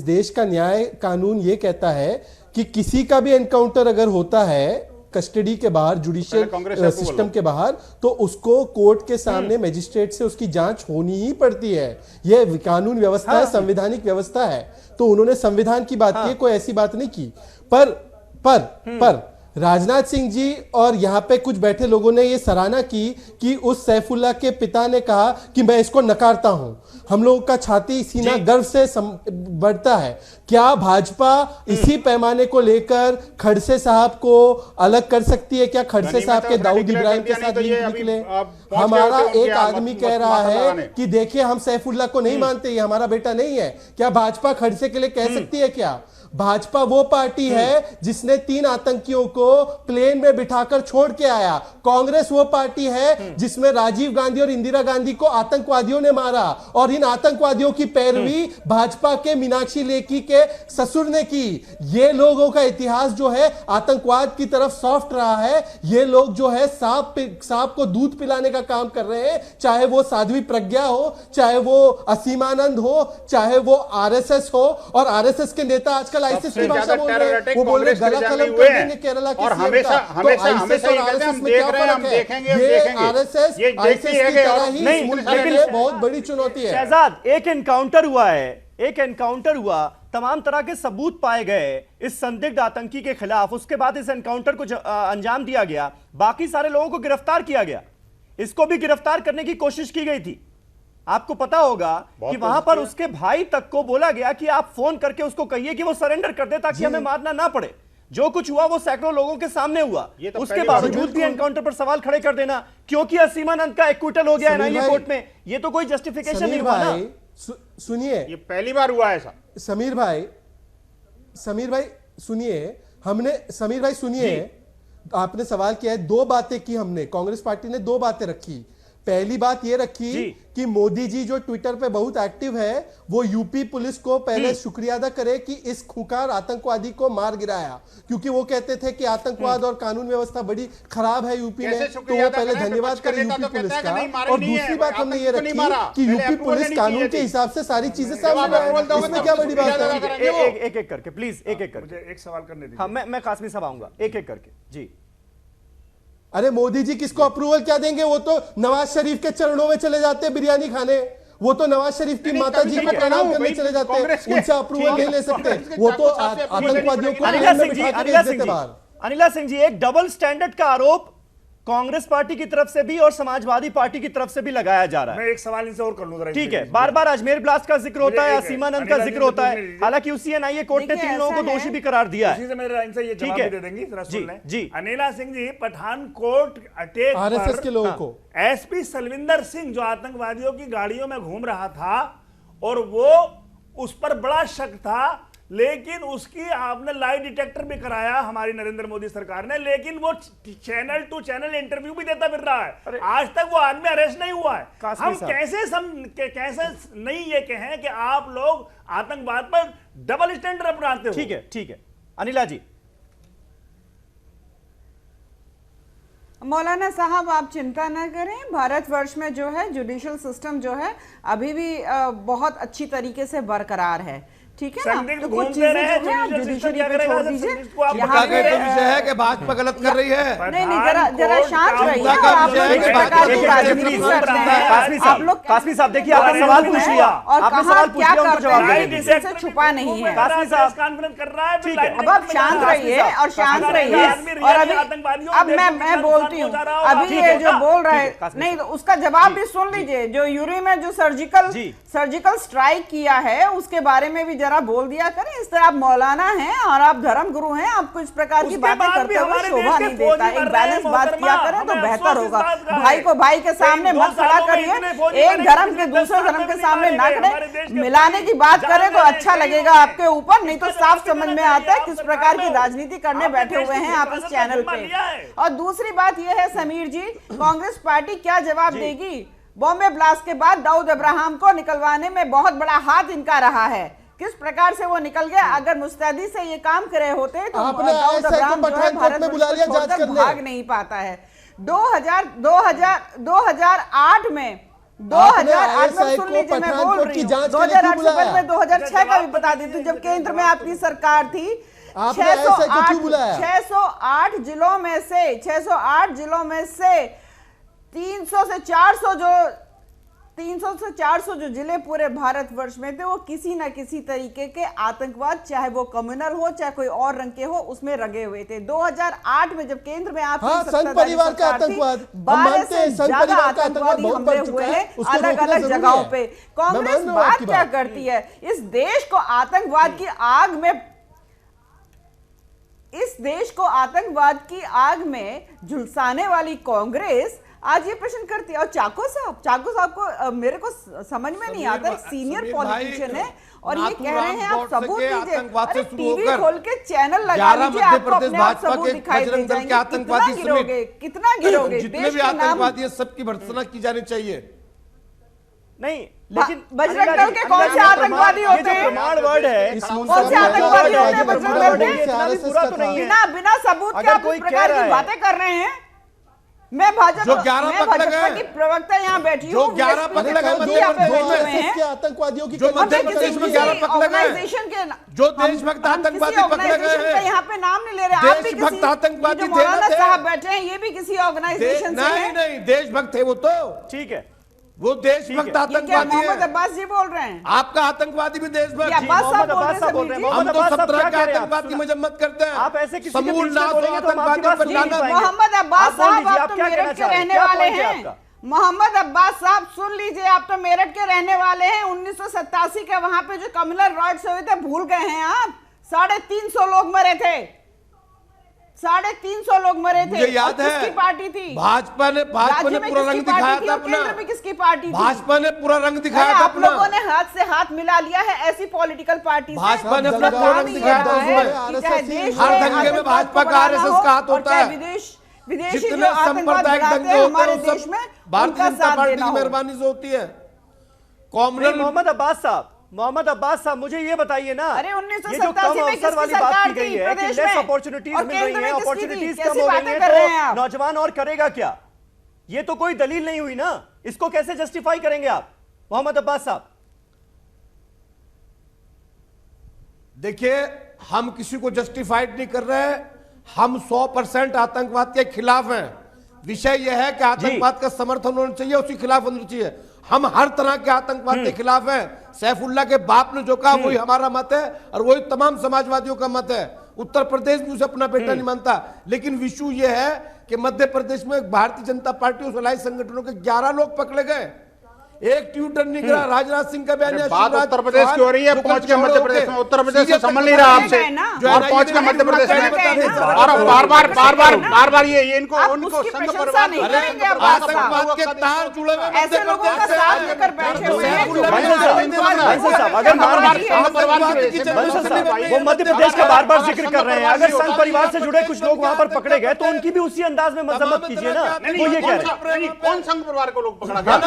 देश का न्याय कानून ये कहता है कि किसी का भी एनकाउंटर अगर होता है कस्टडी के बाहर, जुडिशियल सिस्टम के बाहर, तो उसको कोर्ट के सामने मजिस्ट्रेट से उसकी जांच होनी ही पड़ती है। यह कानून व्यवस्था है, संवैधानिक व्यवस्था है। तो उन्होंने संविधान की बात की, कोई ऐसी बात नहीं की। पर राजनाथ सिंह जी और यहां पे कुछ बैठे लोगों ने यह सराहना की कि उस सैफुल्लाह के पिता ने कहा कि मैं इसको नकारता हूं। हम लोगों का छाती सीना गर्व से बढ़ता है। क्या भाजपा इसी पैमाने को लेकर खड़से साहब को अलग कर सकती है? क्या खड़से साहब के दाऊद इब्राहिम के साथ निकले? हमारा एक आदमी कह रहा है कि देखिए हम सैफुल्लाह को नहीं मानते, ये हमारा बेटा नहीं है। क्या भाजपा खड़से के लिए कह सकती है? क्या भाजपा वो पार्टी है जिसने 3 आतंकियों को प्लेन में बिठाकर छोड़ के आया? कांग्रेस वो पार्टी है जिसमें राजीव गांधी और इंदिरा गांधी को आतंकवादियों ने मारा, और इन आतंकवादियों की पैरवी भाजपा के मीनाक्षी लेखी के ससुर ने की। ये लोगों का इतिहास जो है आतंकवाद की तरफ सॉफ्ट रहा है। ये लोग जो है सांप को दूध पिलाने का काम कर रहे हैं, चाहे वो साध्वी प्रज्ञा हो, चाहे वो असीमानंद हो, चाहे वो आरएसएस हो। और आरएसएस के नेता आजकल आईसीस की भाषा बोल रहे हैं, वो बोल रहे गला कलम कर देंगे केरला की और हमेशा हम देख रहे हैं, हम देखेंगे, हम देखेंगे। आरएसएस की तरह ही लेकिन बहुत बड़ी चुनौती है। शहजाद, एक एनकाउंटर हुआ, तमाम तरह के सबूत पाए गए इस संदिग्ध आतंकी के खिलाफ, उसके बाद इस एनकाउंटर को अंजाम दिया गया, बाकी सारे लोगों को गिरफ्तार किया गया, इसको भी गिरफ्तार करने की कोशिश की गई थी। आपको पता होगा कि वहां पर उसके भाई तक को बोला गया कि आप फोन करके उसको कहिए कि वो सरेंडर कर दे ताकि हमें मारना ना पड़े। जो कुछ हुआ वो सैकड़ों लोगों के सामने हुआ, उसके बावजूद भी एनकाउंटर पर सवाल खड़े कर देना क्योंकि असीमानंद का एक्विटल हो गया एनआईए कोर्ट में, ये तो कोई जस्टिफिकेशन नहीं हुआ ना। सुनिए, ये पहली बार हुआ ऐसा। समीर भाई सुनिए, आपने सवाल किया है। 2 बातें की हमने, कांग्रेस पार्टी ने 2 बातें रखी। पहली बात यह रखी कि मोदी जी जो ट्विटर पे बहुत एक्टिव है, वो यूपी पुलिस को पहले शुक्रिया अदा करे कि इस खुंखार आतंकवादी को मार गिराया, क्योंकि वो कहते थे कि आतंकवाद और कानून व्यवस्था बड़ी खराब है यूपी में, तो वो पहले धन्यवाद करे यूपी पुलिस का। और दूसरी बात हमने ये रखी कि यूपी पुलिस कानून के हिसाब से सारी चीजें सामने लाए, इसमें क्या बड़ी बात है? एक करके प्लीज, एक करके एक सवाल करने दीजिए। हाँ, मैं कासमी साहब आऊंगा, एक करके जी। अरे मोदी जी किसको अप्रूवल क्या देंगे? वो तो नवाज शरीफ के चरणों में चले जाते हैं बिरयानी खाने, वो तो नवाज शरीफ की माता जी को प्रणाम करने चले जाते हैं, उनसे अप्रूवल नहीं ले सकते। वो तो आतंकवादियों को अनिला सिंह जी, एक डबल स्टैंडर्ड का आरोप कांग्रेस पार्टी की तरफ से भी और समाजवादी पार्टी की तरफ से भी लगाया जा रहा है। मैं एक सवाल इनसे और कर लूं। ठीक है, बार बार अजमेर ब्लास्ट का जिक्र होता है, असीमानंद का जिक्र होता है, हालांकि उसी एनआईए कोर्ट ने 3 लोगों को दोषी भी करार दिया है। इनसे ये जवाब दे देंगी, जरा सुन लें। जी, अनिला सिंह जी, पठानकोट अटैक आरएसएस के लोगों को एसपी सलविंदर सिंह जो आतंकवादियों की गाड़ियों में घूम रहा था और वो उस पर बड़ा शक था, लेकिन उसकी आपने लाई डिटेक्टर भी कराया हमारी नरेंद्र मोदी सरकार ने, लेकिन वो चैनल टू चैनल इंटरव्यू भी देता फिर रहा है। आज तक वो आदमी अरेस्ट नहीं हुआ है। हम कैसे नहीं ये कहें कि आप लोग आतंकवाद पर डबल स्टैंडर्ड अपनाते हो? ठीक है, अनिला जी। मौलाना साहब आप चिंता न करें, भारतवर्ष में जो है जुडिशियल सिस्टम जो है अभी भी बहुत अच्छी तरीके से बरकरार है, ठीक है ना। तो कुछ चीजें जो है आप जुडिशरी पे छोड़ दीजिए। यहाँ पे तो विषय है कि भाजपा गलत कर रही है। नहीं, जरा शांत रहिए। आप लोग इस प्रकार की राजनीति करते हैं। आप लोग कासमी साहब देखिए, आपने सवाल पूछ लिया और आपने कहा सवाल पूछ क्या लिया, उनको करते जवाब हैं, दीजिए। किसी से छुपा नहीं है। कासमी साहब कॉन्फ्रेंस कर रहा है, ठीक है, अब आप शांत रहिए और शांत रहिए। और अभी अब मैं बोलती हूँ, अभी ये जो बोल रहे नहीं तो उसका जवाब भी सुन लीजिए। जो यूरी में जो सर्जिकल स्ट्राइक किया है उसके बारे में भी जरा बोल दिया करें। इस तरह आप मौलाना हैं और आप धर्म गुरु हैं, आपको इस प्रकार की बातें करते हुए शोभा नहीं देता। एक बैलेंस बात किया करें तो बेहतर होगा। भाई को भाई के सामने मत खड़ा करिए, एक धर्म के दूसरे धर्म के सामने ना करें। मिलाने की बात करें तो अच्छा लगेगा आपके ऊपर, नहीं तो साफ समझ में आता है किस प्रकार की राजनीति करने बैठे हुए हैं आप इस चैनल पे। और दूसरी बात यह है समीर जी, कांग्रेस पार्टी क्या जवाब देगी? बॉम्बे ब्लास्ट के बाद दाऊद अब्राहम को निकलवाने में बहुत बड़ा हाथ इनका रहा है। किस प्रकार से वो निकल गया? अगर मुस्तैदी से ये काम करे होते तो दाऊद अब्राहम जो है भारत छोड़कर भाग नहीं पाता है। 2008 में सुन लीजिए, मैं बोल रही हूँ 2008 से पहले मैं 2006 का भी बता देती हूँ, जब केंद्र में आपकी सरकार थी। 608 जिलों में से 300 से 400 जो जिले पूरे भारतवर्ष में थे, वो किसी ना किसी तरीके के आतंकवाद, चाहे वो कम्युनल हो चाहे कोई और रंग के हो, उसमें रगे हुए थे। 2008 में जब केंद्र में आपकी संघ परिवार का आतंकवाद, 12 से ज्यादा आतंकवादी हमले हुए हैं अलग अलग जगहों पे। कांग्रेस बात क्या करती है? इस देश को आतंकवाद की आग में झुलसाने वाली कांग्रेस आज ये प्रश्न करती है। और चाको साहब को मेरे को समझ में नहीं आता, सीनियर पॉलिटिशियन है और ये कह रहे हैं आप सबूत दीजिए। अरे टीवी खोल के चैनल लगा लीजिए, आपको अपने आप सबूत दिखाई दे जाएंगे। कितना गिरोगे? जितने भी आतंकवादी है सबकी भर्त्सना की जानी चाहिए। नहीं, लेकिन बजरंग दल के कौन से आतंकवादी होते हैं? प्रमाण वर्ड है, कौन से आतंकवादी होते हैं बजरंग दल के? पूरा तो नहीं है। बिना सबूत के आप इस प्रकार की बातें कर रहे हैं। मैं भाजपा की प्रवक्ता यहाँ बैठी हूँ, जो 11 पकड़े गए आतंकवादियों की, जो मध्य प्रदेश में 11 पकड़े गए, जो देशभक्त आतंकवादी पकड़े गए हैं, यहाँ पे नाम नहीं ले रहे। आप भी देशभक्त आतंकवादी थे, मौलाना साहब बैठे हैं, ये भी किसी ऑर्गेनाइजेशन से हैं? नहीं, देशभक्त थे वो तो, ठीक है, वो देशभक्त आतंकवादी है। मोहम्मद अब्बास जी बोल रहे हैं। आपका आतंकवादी भी देशभक्त। मोहम्मद अब्बास साहब बोल रहे हैं। हम तो 17 के आतंकवाद की मजम्मत करते हैं। आप ऐसे किसी समूल नाम आतंकवादी पर जाना। मोहम्मद अब्बास साहब आप तो मेरठ के रहने वाले हैं। मोहम्मद अब्बास साहब सुन लीजिए, आप तो मेरठ के रहने वाले हैं। 1987 के वहां पे जो कम्युनल राइट्स हुए थे भूल गए हैं आप? 350 लोग मरे थे, 350 लोग मरे थे। मुझे याद है, किसकी पार्टी थी? भाजपा ने पूरा रंग दिखाया था अपना। केंद्र में किसकी पार्टी थी? भाजपा ने पूरा रंग दिखाया था आप लोगों ने हाथ से हाथ मिला लिया है ऐसी पॉलिटिकल पार्टी से। भाजपा ने अपना पूरा रंग दिखाया था उसमें। हर दंगे में भाजपा का आरएसएस का हाथ होता है। विदेशी जो आतंकवाद बढ़ाते हैं हमारे देश में, भारतीय जनता पार्टी की मेहरबानी से होती है। कॉमनल मोहम्मद अब्बास साहब मुझे ये बताइए ना, अरे 1987 में किसकी वाली सरकार बात की थी गई है कि प्रदेश लेस में? अपॉर्चुनिटीज और मिल रही केंद्र हैं, में अपॉर्चुनिटीज किसकी थी? कम हो कैसी रही बातें हैं, कर रहे हैं तो आप? नौजवान और करेगा क्या? ये तो कोई दलील नहीं हुई ना, इसको कैसे जस्टिफाई करेंगे आप मोहम्मद अब्बास साहब? देखिए, हम किसी को जस्टिफाइड नहीं कर रहे हैं, हम 100% आतंकवाद के खिलाफ हैं। विषय यह है कि आतंकवाद का समर्थन होना चाहिए, उसके खिलाफ होना चाहिए। हम हर तरह के आतंकवाद के खिलाफ हैं। सैफुल्ला के बाप ने जो कहा वही हमारा मत है और वही तमाम समाजवादियों का मत है। उत्तर प्रदेश भी उसे अपना बेटा नहीं मानता। लेकिन विषय यह है कि मध्य प्रदेश में भारतीय जनता पार्टी और सलाई संगठनों के 11 लोग पकड़े गए, एक ट्यूटर निकला। राजनाथ सिंह का बयान, बात उत्तर प्रदेश की हो रही है, पहुंच के मध्य प्रदेश में। उत्तर प्रदेश से समझ नहीं रहा आपसे, और पहुंच के मध्य प्रदेश में। और बार बार ये इनको संघ परिवार आतंकवाद के तार जुड़े हुए ऐसे लोगों का साथ लेकर बैठे हुए हैं। वो मध्य प्रदेश का बार बार जिक्र कर रहे हैं, अगर संघ परिवार से जुड़े कुछ लोग वहां पर पकड़े गए तो उनकी भी उसी अंदाज में मजम्मत कीजिए ना। वो ये कह रहे हैं कौन संघ परिवार को लोग पकड़ा गया?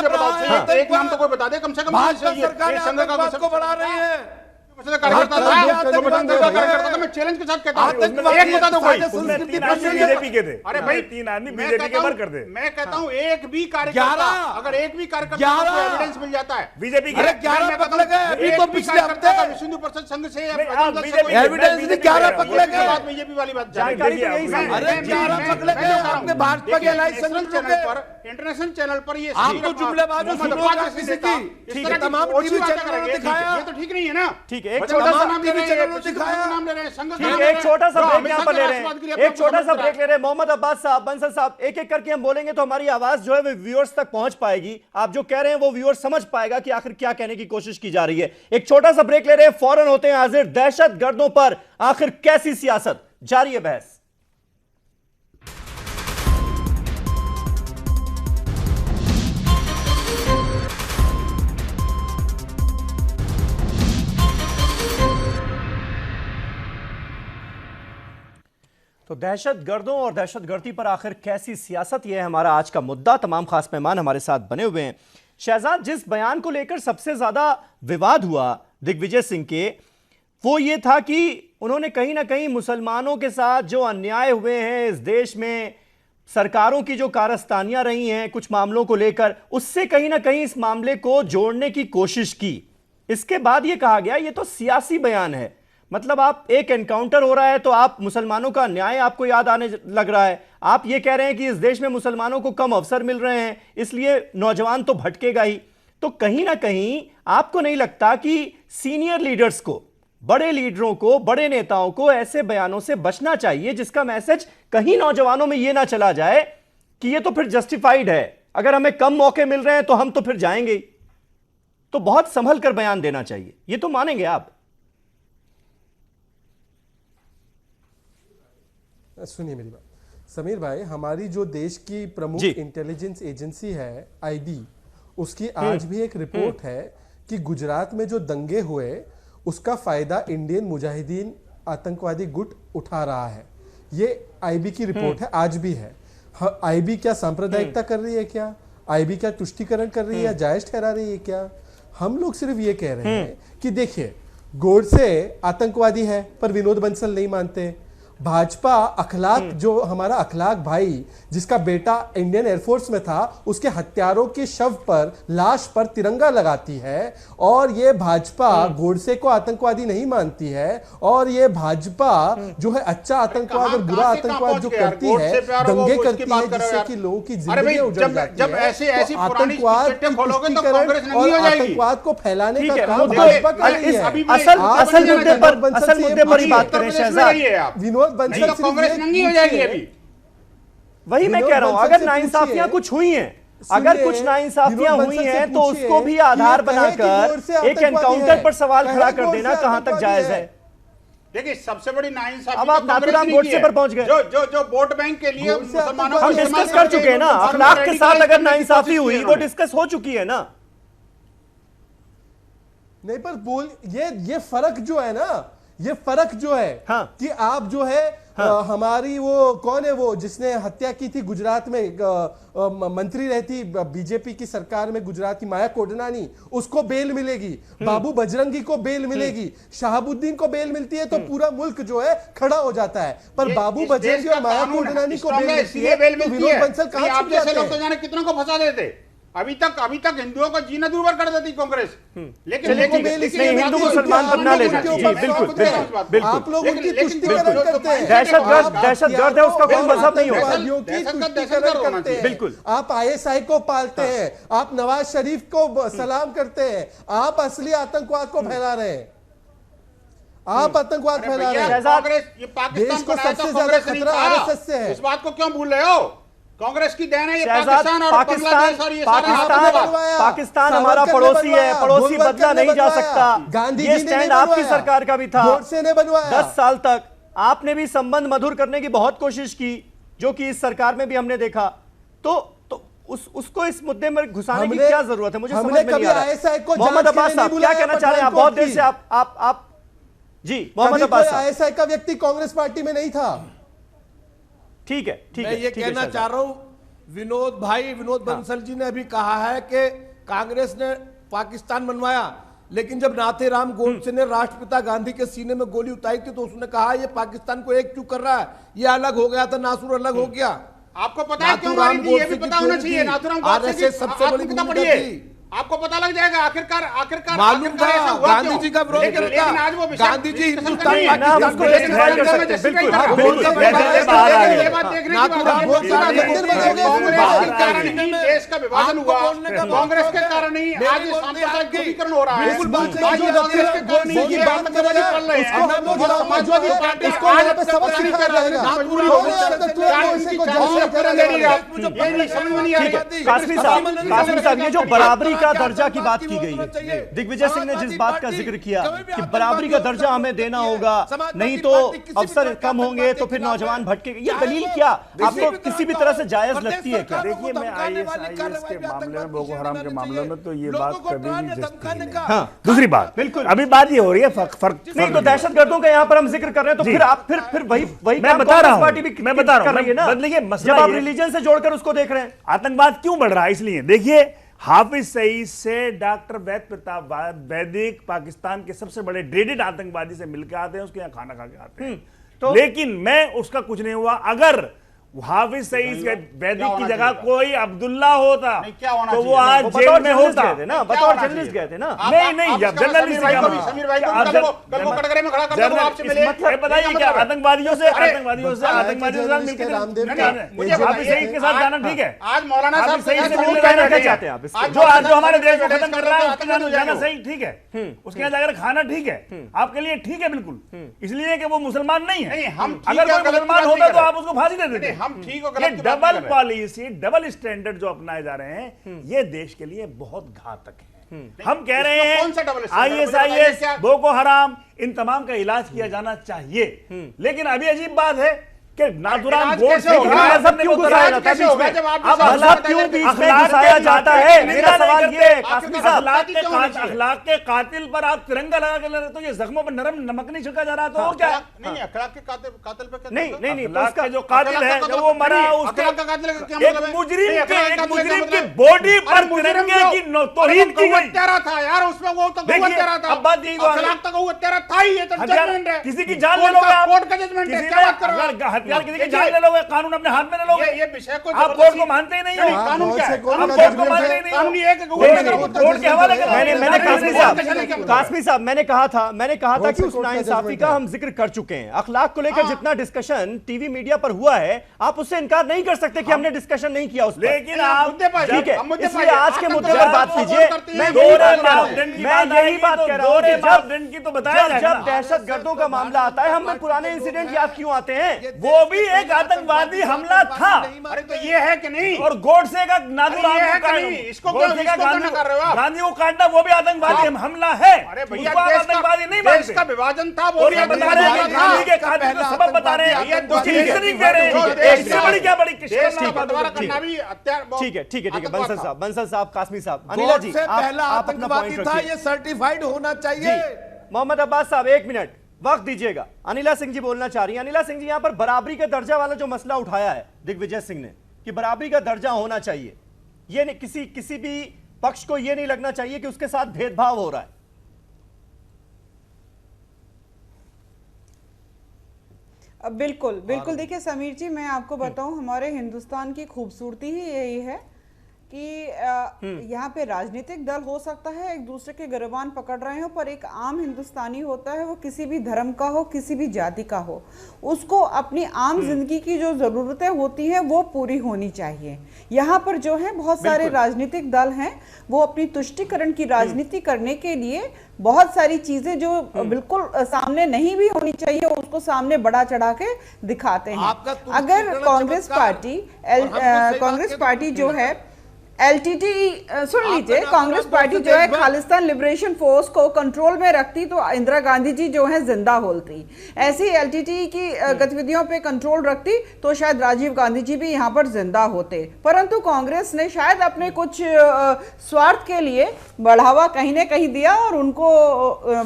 एक नाम तो कोई बता दे कम से कम। भाजपा सरकार आतंकवाद को बढ़ा रही है। कार्यकर्ता था, तो बजरंग दल का कार्यकर्ता था। मैं चैलेंज के साथ कहता हूं, एक बता दो कोई। तीन आदमी बीजेपी के थे। अरे भाई, 3 आदमी मैं बीजेपी कहता के हूं- वर्कर थे। मैं कहता हूं एक भी कार्यकर्ता, अगर एक भी कार्यकर्ता को एविडेंस मिल जाता है बीजेपी के। अरे 11 पकड़े गए अभी तो पिछले हफ्ते विश्व परिषद संघ से या नहीं, बजरंग आप दल से बीजेपी कोई एविडेंस नहीं, 11 पकड़े गए। बात बीजेपी वाली बात जानकारी तो यही मैं- अरे 11 पकड़े गए अपने भाजपा के अलायंस नेशनल चैनल पर, इंटरनेशनल चैनल पर ये आप तो जुमलेबाज हो, मोहम्मद सुनो अब्बास किसी जैसे की। नेता ठीक इस है, तरह तमाम की ओछी टीवी बातें चैनलों ने करेंगे। दिखाया। ये तो ठीक नहीं है ना। ठीक है, एक बजरंग छोटा दल सा का नाम ले टीवी रहे हैं, चैनलों ने किसी दिखाया। का नाम ले रहे हैं, संघ का ठीक नाम है, ले एक रहे हैं। छोटा सा जो ब्रेक हमेशा यहाँ पर ले रहे राष्ट्रवाद के लिए हैं, एक अपना छोटा सा समर्थन ब्रेक ले रहे हैं। मोहम्मद अब्बास साहब, बंसल साहब, एक एक करके हम बोलेंगे तो हमारी आवाज जो है वो व्यूअर्स तक पहुंच पाएगी। आप जो कह रहे हैं वो व्यूअर्स समझ पाएगा कि आखिर क्या कहने की कोशिश की जा रही है। एक छोटा सा ब्रेक ले रहे हैं, फौरन होते हैं हाजिर। दहशतगर्दों पर आखिर कैसी सियासत, जारी है बहस। तो दहशतगर्दों और दहशतगर्दी पर आखिर कैसी सियासत, यह है हमारा आज का मुद्दा। तमाम खास मेहमान हमारे साथ बने हुए हैं। शहजाद, जिस बयान को लेकर सबसे ज्यादा विवाद हुआ दिग्विजय सिंह के, वो ये था कि उन्होंने कहीं ना कहीं मुसलमानों के साथ जो अन्याय हुए हैं इस देश में, सरकारों की जो कारस्तानियां रही हैं कुछ मामलों को लेकर, उससे कहीं ना कहीं इस मामले को जोड़ने की कोशिश की। इसके बाद ये कहा गया ये तो सियासी बयान है। मतलब आप, एक एनकाउंटर हो रहा है तो आप मुसलमानों का अन्याय आपको याद आने लग रहा है। आप ये कह रहे हैं कि इस देश में मुसलमानों को कम अवसर मिल रहे हैं, इसलिए नौजवान तो भटकेगा ही। तो कहीं ना कहीं आपको नहीं लगता कि सीनियर लीडर्स को, बड़े लीडरों को, बड़े नेताओं को ऐसे बयानों से बचना चाहिए जिसका मैसेज कहीं नौजवानों में यह ना चला जाए कि ये तो फिर जस्टिफाइड है, अगर हमें कम मौके मिल रहे हैं तो हम तो फिर जाएंगे ही। तो बहुत संभल कर बयान देना चाहिए, ये तो मानेंगे आप? सुनिए मेरी बात समीर भाई, हमारी जो देश की प्रमुख इंटेलिजेंस एजेंसी है आईबी, उसकी आज भी एक रिपोर्ट है कि गुजरात में जो दंगे हुए उसका फायदा इंडियन मुजाहिदीन आतंकवादी गुट उठा रहा है। ये आईबी की रिपोर्ट है, आज भी है। आईबी क्या सांप्रदायिकता कर रही है क्या? आईबी क्या तुष्टीकरण कर रही है या जायज ठहरा रही है क्या? हम लोग सिर्फ ये कह रहे हैं कि देखिए, गोडसे आतंकवादी है पर विनोद बंसल नहीं मानते। भाजपा अखलाक, जो हमारा अखलाक भाई जिसका बेटा इंडियन एयरफोर्स में था, उसके हत्यारों के शव पर, लाश पर तिरंगा लगाती है। और ये भाजपा गोडसे को आतंकवादी नहीं मानती है। और ये भाजपा जो है अच्छा आतंकवाद और बुरा आतंकवाद जो करती है, दंगे करती है जिससे कि लोगों की जिंदगी उजड़ जाती है। ऐसी आतंकवाद की तुष्टीकरण और आतंकवाद को फैलाने का काम मुद्दे- भाजपा कर रही है। असल मुद्दे पर ही बात करें शहजाद। विनोद बंसल तो कांग्रेस नंगी हो जाएगी अभी। वही मैं कह रहा हूं, अगर नाइंसाफियां कुछ हुई हैं, अगर कुछ नाइंसाफियां हुई हैं तो उसको भी आधार बनाकर एक एनकाउंटर पर सवाल खड़ा कर देना कहां तक जायज है? देखिए, सबसे बड़ी नाइंसाफी अब आप नाथुराम गोडसे पर पहुंच गए। जो वोट बैंक के लिए मुसलमानों हम डिस्कस कर चुके हैं ना, अखलाक के साथ अगर नाइंसाफी हुई वो डिस्कस हो चुकी है ना। नहीं पर बोल, ये फर्क जो है ना, ये फर्क जो है कि आप जो है हमारी वो कौन है वो जिसने हत्या की थी गुजरात में, मंत्री रहती बीजेपी की सरकार में गुजरात की, माया कोडनानी, उसको बेल मिलेगी। बाबू बजरंगी को बेल मिलेगी। शहाबुद्दीन को बेल मिलती है तो पूरा मुल्क जो है खड़ा हो जाता है। पर बाबू बजरंगी और माया कोडनानी को बेल मिलती है तो विनोद बंसल कहां आप छुप जैसे जाते लोग तो हैं? जाने कितनों को फंसा देते। अभी तक हिंदुओं का जीना दूभर कर देती कांग्रेस। लेकिन हिंदू मुसलमान पर ना ले जाए। बिल्कुल बिल्कुल, आप लोग उनकी तुष्टीकरण करते हैं। दहशतगर्द है, उसका कोई मजहब नहीं होगा। तुष्टीकरण करते हैं। बिल्कुल, आप आईएसआई को पालते हैं, आप नवाज शरीफ को सलाम करते हैं, आप असली आतंकवाद को फैला रहे हैं। आप आतंकवाद फैला रहे हैं। कांग्रेस, ये पाकिस्तान देश को सबसे ज्यादा खतरा आरएसएस से है। इस बात को क्यों भूल रहे हो? कांग्रेस की देन है ये शहजाद, पाकिस्तान और बांग्लादेश और ये पाकिस्तान हमारा पड़ोसी है, पड़ोसी बदला नहीं जा सकता। गांधी ये स्टैंड आपकी सरकार का भी था। गोडसे ने बनवाया। 10 साल तक आपने भी संबंध मधुर करने की बहुत कोशिश की, जो कि इस सरकार में भी हमने देखा। तो उसको इस मुद्दे में घुसाने की क्या जरूरत है? मुझे समझ में नहीं आ रहा। मोहम्मद अब्बास साहब क्या कहना चाह रहे हैं आप? बहुत देर से आप जी मोहम्मद अब्बास साहब। आईएसआई का व्यक्ति कांग्रेस पार्टी में नहीं था। ठीक है, ठीक है। मैं ये कहना चाह रहा हूं, विनोद बंसल जी ने अभी कहा है कि कांग्रेस ने पाकिस्तान बनवाया। लेकिन जब नाथेराम गोडसे ने राष्ट्रपिता गांधी के सीने में गोली उतारी थी तो उसने कहा ये पाकिस्तान को एक क्यों कर रहा है, ये अलग हो गया था, नासूर अलग हो गया। आपको पता है क्यों मारी थी? ये भी पता होना चाहिए। नाथूराम गोडसे की सबसे बड़ी भूमिका पढ़िए, आपको पता लग जाएगा आखिरकार मालूम था गांधी जी का विरोध करता। आज वो गांधी जी हिंदुस्तान देश का विभाजन हुआ कांग्रेस के कारण ही, आज सांप्रदायिक ध्रुवीकरण हो रहा है, कांग्रेस के कारण ही ये समाजवादी पढ़ रहे हैं, समाजवादी पार्टी कासमी साहब, ये जो बराबरी का दर्जा की बात की गई है, दिग्विजय सिंह ने जिस बात का जिक्र किया कि बराबरी का दर्जा हमें देना होगा, नहीं तो अवसर कम होंगे तो फिर नौजवान भटकेंगे, ये दलील क्या आपको किसी भी तरह से जायज लगती है क्या? देखिए, मैं आईएस के मामले में, बोको हराम के मामले में तो ये बात कभी भी जस्टिफाई नहीं। हाँ, दूसरी बात, बिल्कुल अभी बात ये हो रही है फर्क नहीं, तो दहशतगर्दों का यहाँ पर हम जिक्र कर रहे हैं तो फिर आप फिर वही मैं बता रहा हूँ, पार्टी भी मैं बता रहा हूँ ना, बदलिए जब आप रिलीजन से जोड़कर उसको देख रहे हैं। आतंकवाद क्यों बढ़ रहा है? इसलिए देखिए, हाफिज सईद से डॉक्टर वैद प्रताप वैदिक पाकिस्तान के सबसे बड़े ड्रेडेड आतंकवादी से मिलकर आते हैं, उसके यहाँ खाना खा के आते हैं, तो लेकिन मैं उसका कुछ नहीं हुआ। अगर हाफिज सईद के वैदिक की जगह कोई अब्दुल्ला होता तो वो आज जेल में होता ना, बतौर जर्नलिस्ट गए थे ना। नहीं, जब जर्नलिस्ट बताइए क्या आतंकवादियों से मिलकर हाफिज सईद के साथ जाना ठीक है? आज मौलाना साहब सईद से मिलने जाना क्या चाहते हैं आप? जो हमारे देश को खत्म कर रहा है उसके साथ जाना सही ठीक है, उसके यहाँ जाकर खाना ठीक है, आपके लिए ठीक है बिल्कुल, इसलिए कि वो मुसलमान नहीं है। अगर कोई मुसलमान होता तो आप उसको फांसी दे देते। हम ठीक हो, ये डबल पॉलिसी, डबल स्टैंडर्ड जो अपनाए जा रहे हैं, ये देश के लिए बहुत घातक है। हम कह रहे हैं आईएसआईएस, बोको हराम, इन तमाम का इलाज किया जाना चाहिए, लेकिन अभी अजीब बात है कि नाथूराम गोडसे मजहब क्यों घुसाया जाता है बीच में? अब मजहब क्यों बीच में घुसाया जाता है? मेरा सवाल ये है कासमी साहब, अखलाक के कातिल पर आप तिरंगा लगा के लड़ते हो, ये जख्मों पर नरम नमक नहीं छिड़का जा रहा तो क्या? नहीं, अखलाक के कातिल पे नहीं, उसका जो कातिल है जब वो मरा, एक मुजरिम की बॉडी पर तिरंगे की तौहीन की गई था यार, उसमें वो तो था। अब बात यही था ही, ये तो जजमेंट है, किसी की जान ले लोगे आप, कोर्ट का जजमेंट है, क्या बात कर रहे हो? हथियार किसी की जान ले लोगे, कानून अपने हाथ में ले लोगे, ये विषय को आप कोर्ट को मानते ही नहीं हो। कानून क्या है? आप कोर्ट को मानते ही नहीं हो, कोर्ट के हवाले कर। मैंने कासमी साहब मैंने कहा था कि उस नाइंसाफी का हम जिक्र कर चुके हैं। अखलाक को लेकर जितना डिस्कशन टीवी मीडिया पर हुआ है, आप उससे इनकार नहीं कर सकते कि हमने डिस्कशन नहीं किया उस पर। लेकिन आप ठीक है, इसलिए आज के मुद्दे पर बात कीजिए। मैं यही बात कह रहा हूं कि जब दहशतगर्दों का मामला आता है, हमें पुराने इंसिडेंट याद क्यों आते हैं? वो भी एक आतंकवादी हमला था। अरे तो ये है कि नहीं? और गोडसे का नाथूराम गांधी को काटना वो भी आतंकवादी हमला है। अरे भैया, आतंकवादी नहीं देश का विभाजन था, वो भी बता रहे हैं गांधी के कातिल का सबब बता रहे हैं, इससे बड़ी क्या बड़ी ठीक है बंसल साहब, कासमी साहब, अनिला जी, पहला आतंकवादी था, ये सर्टिफाइड होना चाहिए। मोहम्मद अब्बास साहब, 1 मिनट वक्त दीजिएगा। अनिला सिंह जी बोलना चाह रही हैं। अनिला सिंह जी, यहां पर बराबरी का दर्जा वाला जो मसला उठाया है दिग्विजय सिंह ने कि बराबरी का दर्जा होना चाहिए, ये किसी भी पक्ष को ये नहीं लगना चाहिए कि उसके साथ भेदभाव हो रहा है। बिल्कुल देखिए समीर जी, मैं आपको बताऊं, हमारे हिंदुस्तान की खूबसूरती ही यही है कि यहाँ पे राजनीतिक दल हो सकता है एक दूसरे के गिरबान पकड़ रहे हो, पर एक आम हिंदुस्तानी होता है, वो किसी भी धर्म का हो, किसी भी जाति का हो, उसको अपनी आम जिंदगी की जो जरूरतें होती हैं वो पूरी होनी चाहिए। यहाँ पर जो है बहुत सारे राजनीतिक दल हैं, वो अपनी तुष्टीकरण की राजनीति करने के लिए बहुत सारी चीजें जो बिल्कुल सामने नहीं भी होनी चाहिए उसको सामने बड़ा चढ़ा के दिखाते हैं। अगर कांग्रेस पार्टी जो है LTT, सुन लीजिए, कांग्रेस पार्टी जो है खालिस्तान लिबरेशन फोर्स को कंट्रोल में रखती तो इंदिरा गांधी जी जो है जिंदा होती। ऐसी LTT की गतिविधियों पे कंट्रोल रखती तो शायद राजीव गांधी जी भी यहाँ पर जिंदा होते, परंतु कांग्रेस ने शायद अपने कुछ स्वार्थ के लिए बढ़ावा कहीं ना कहीं दिया और उनको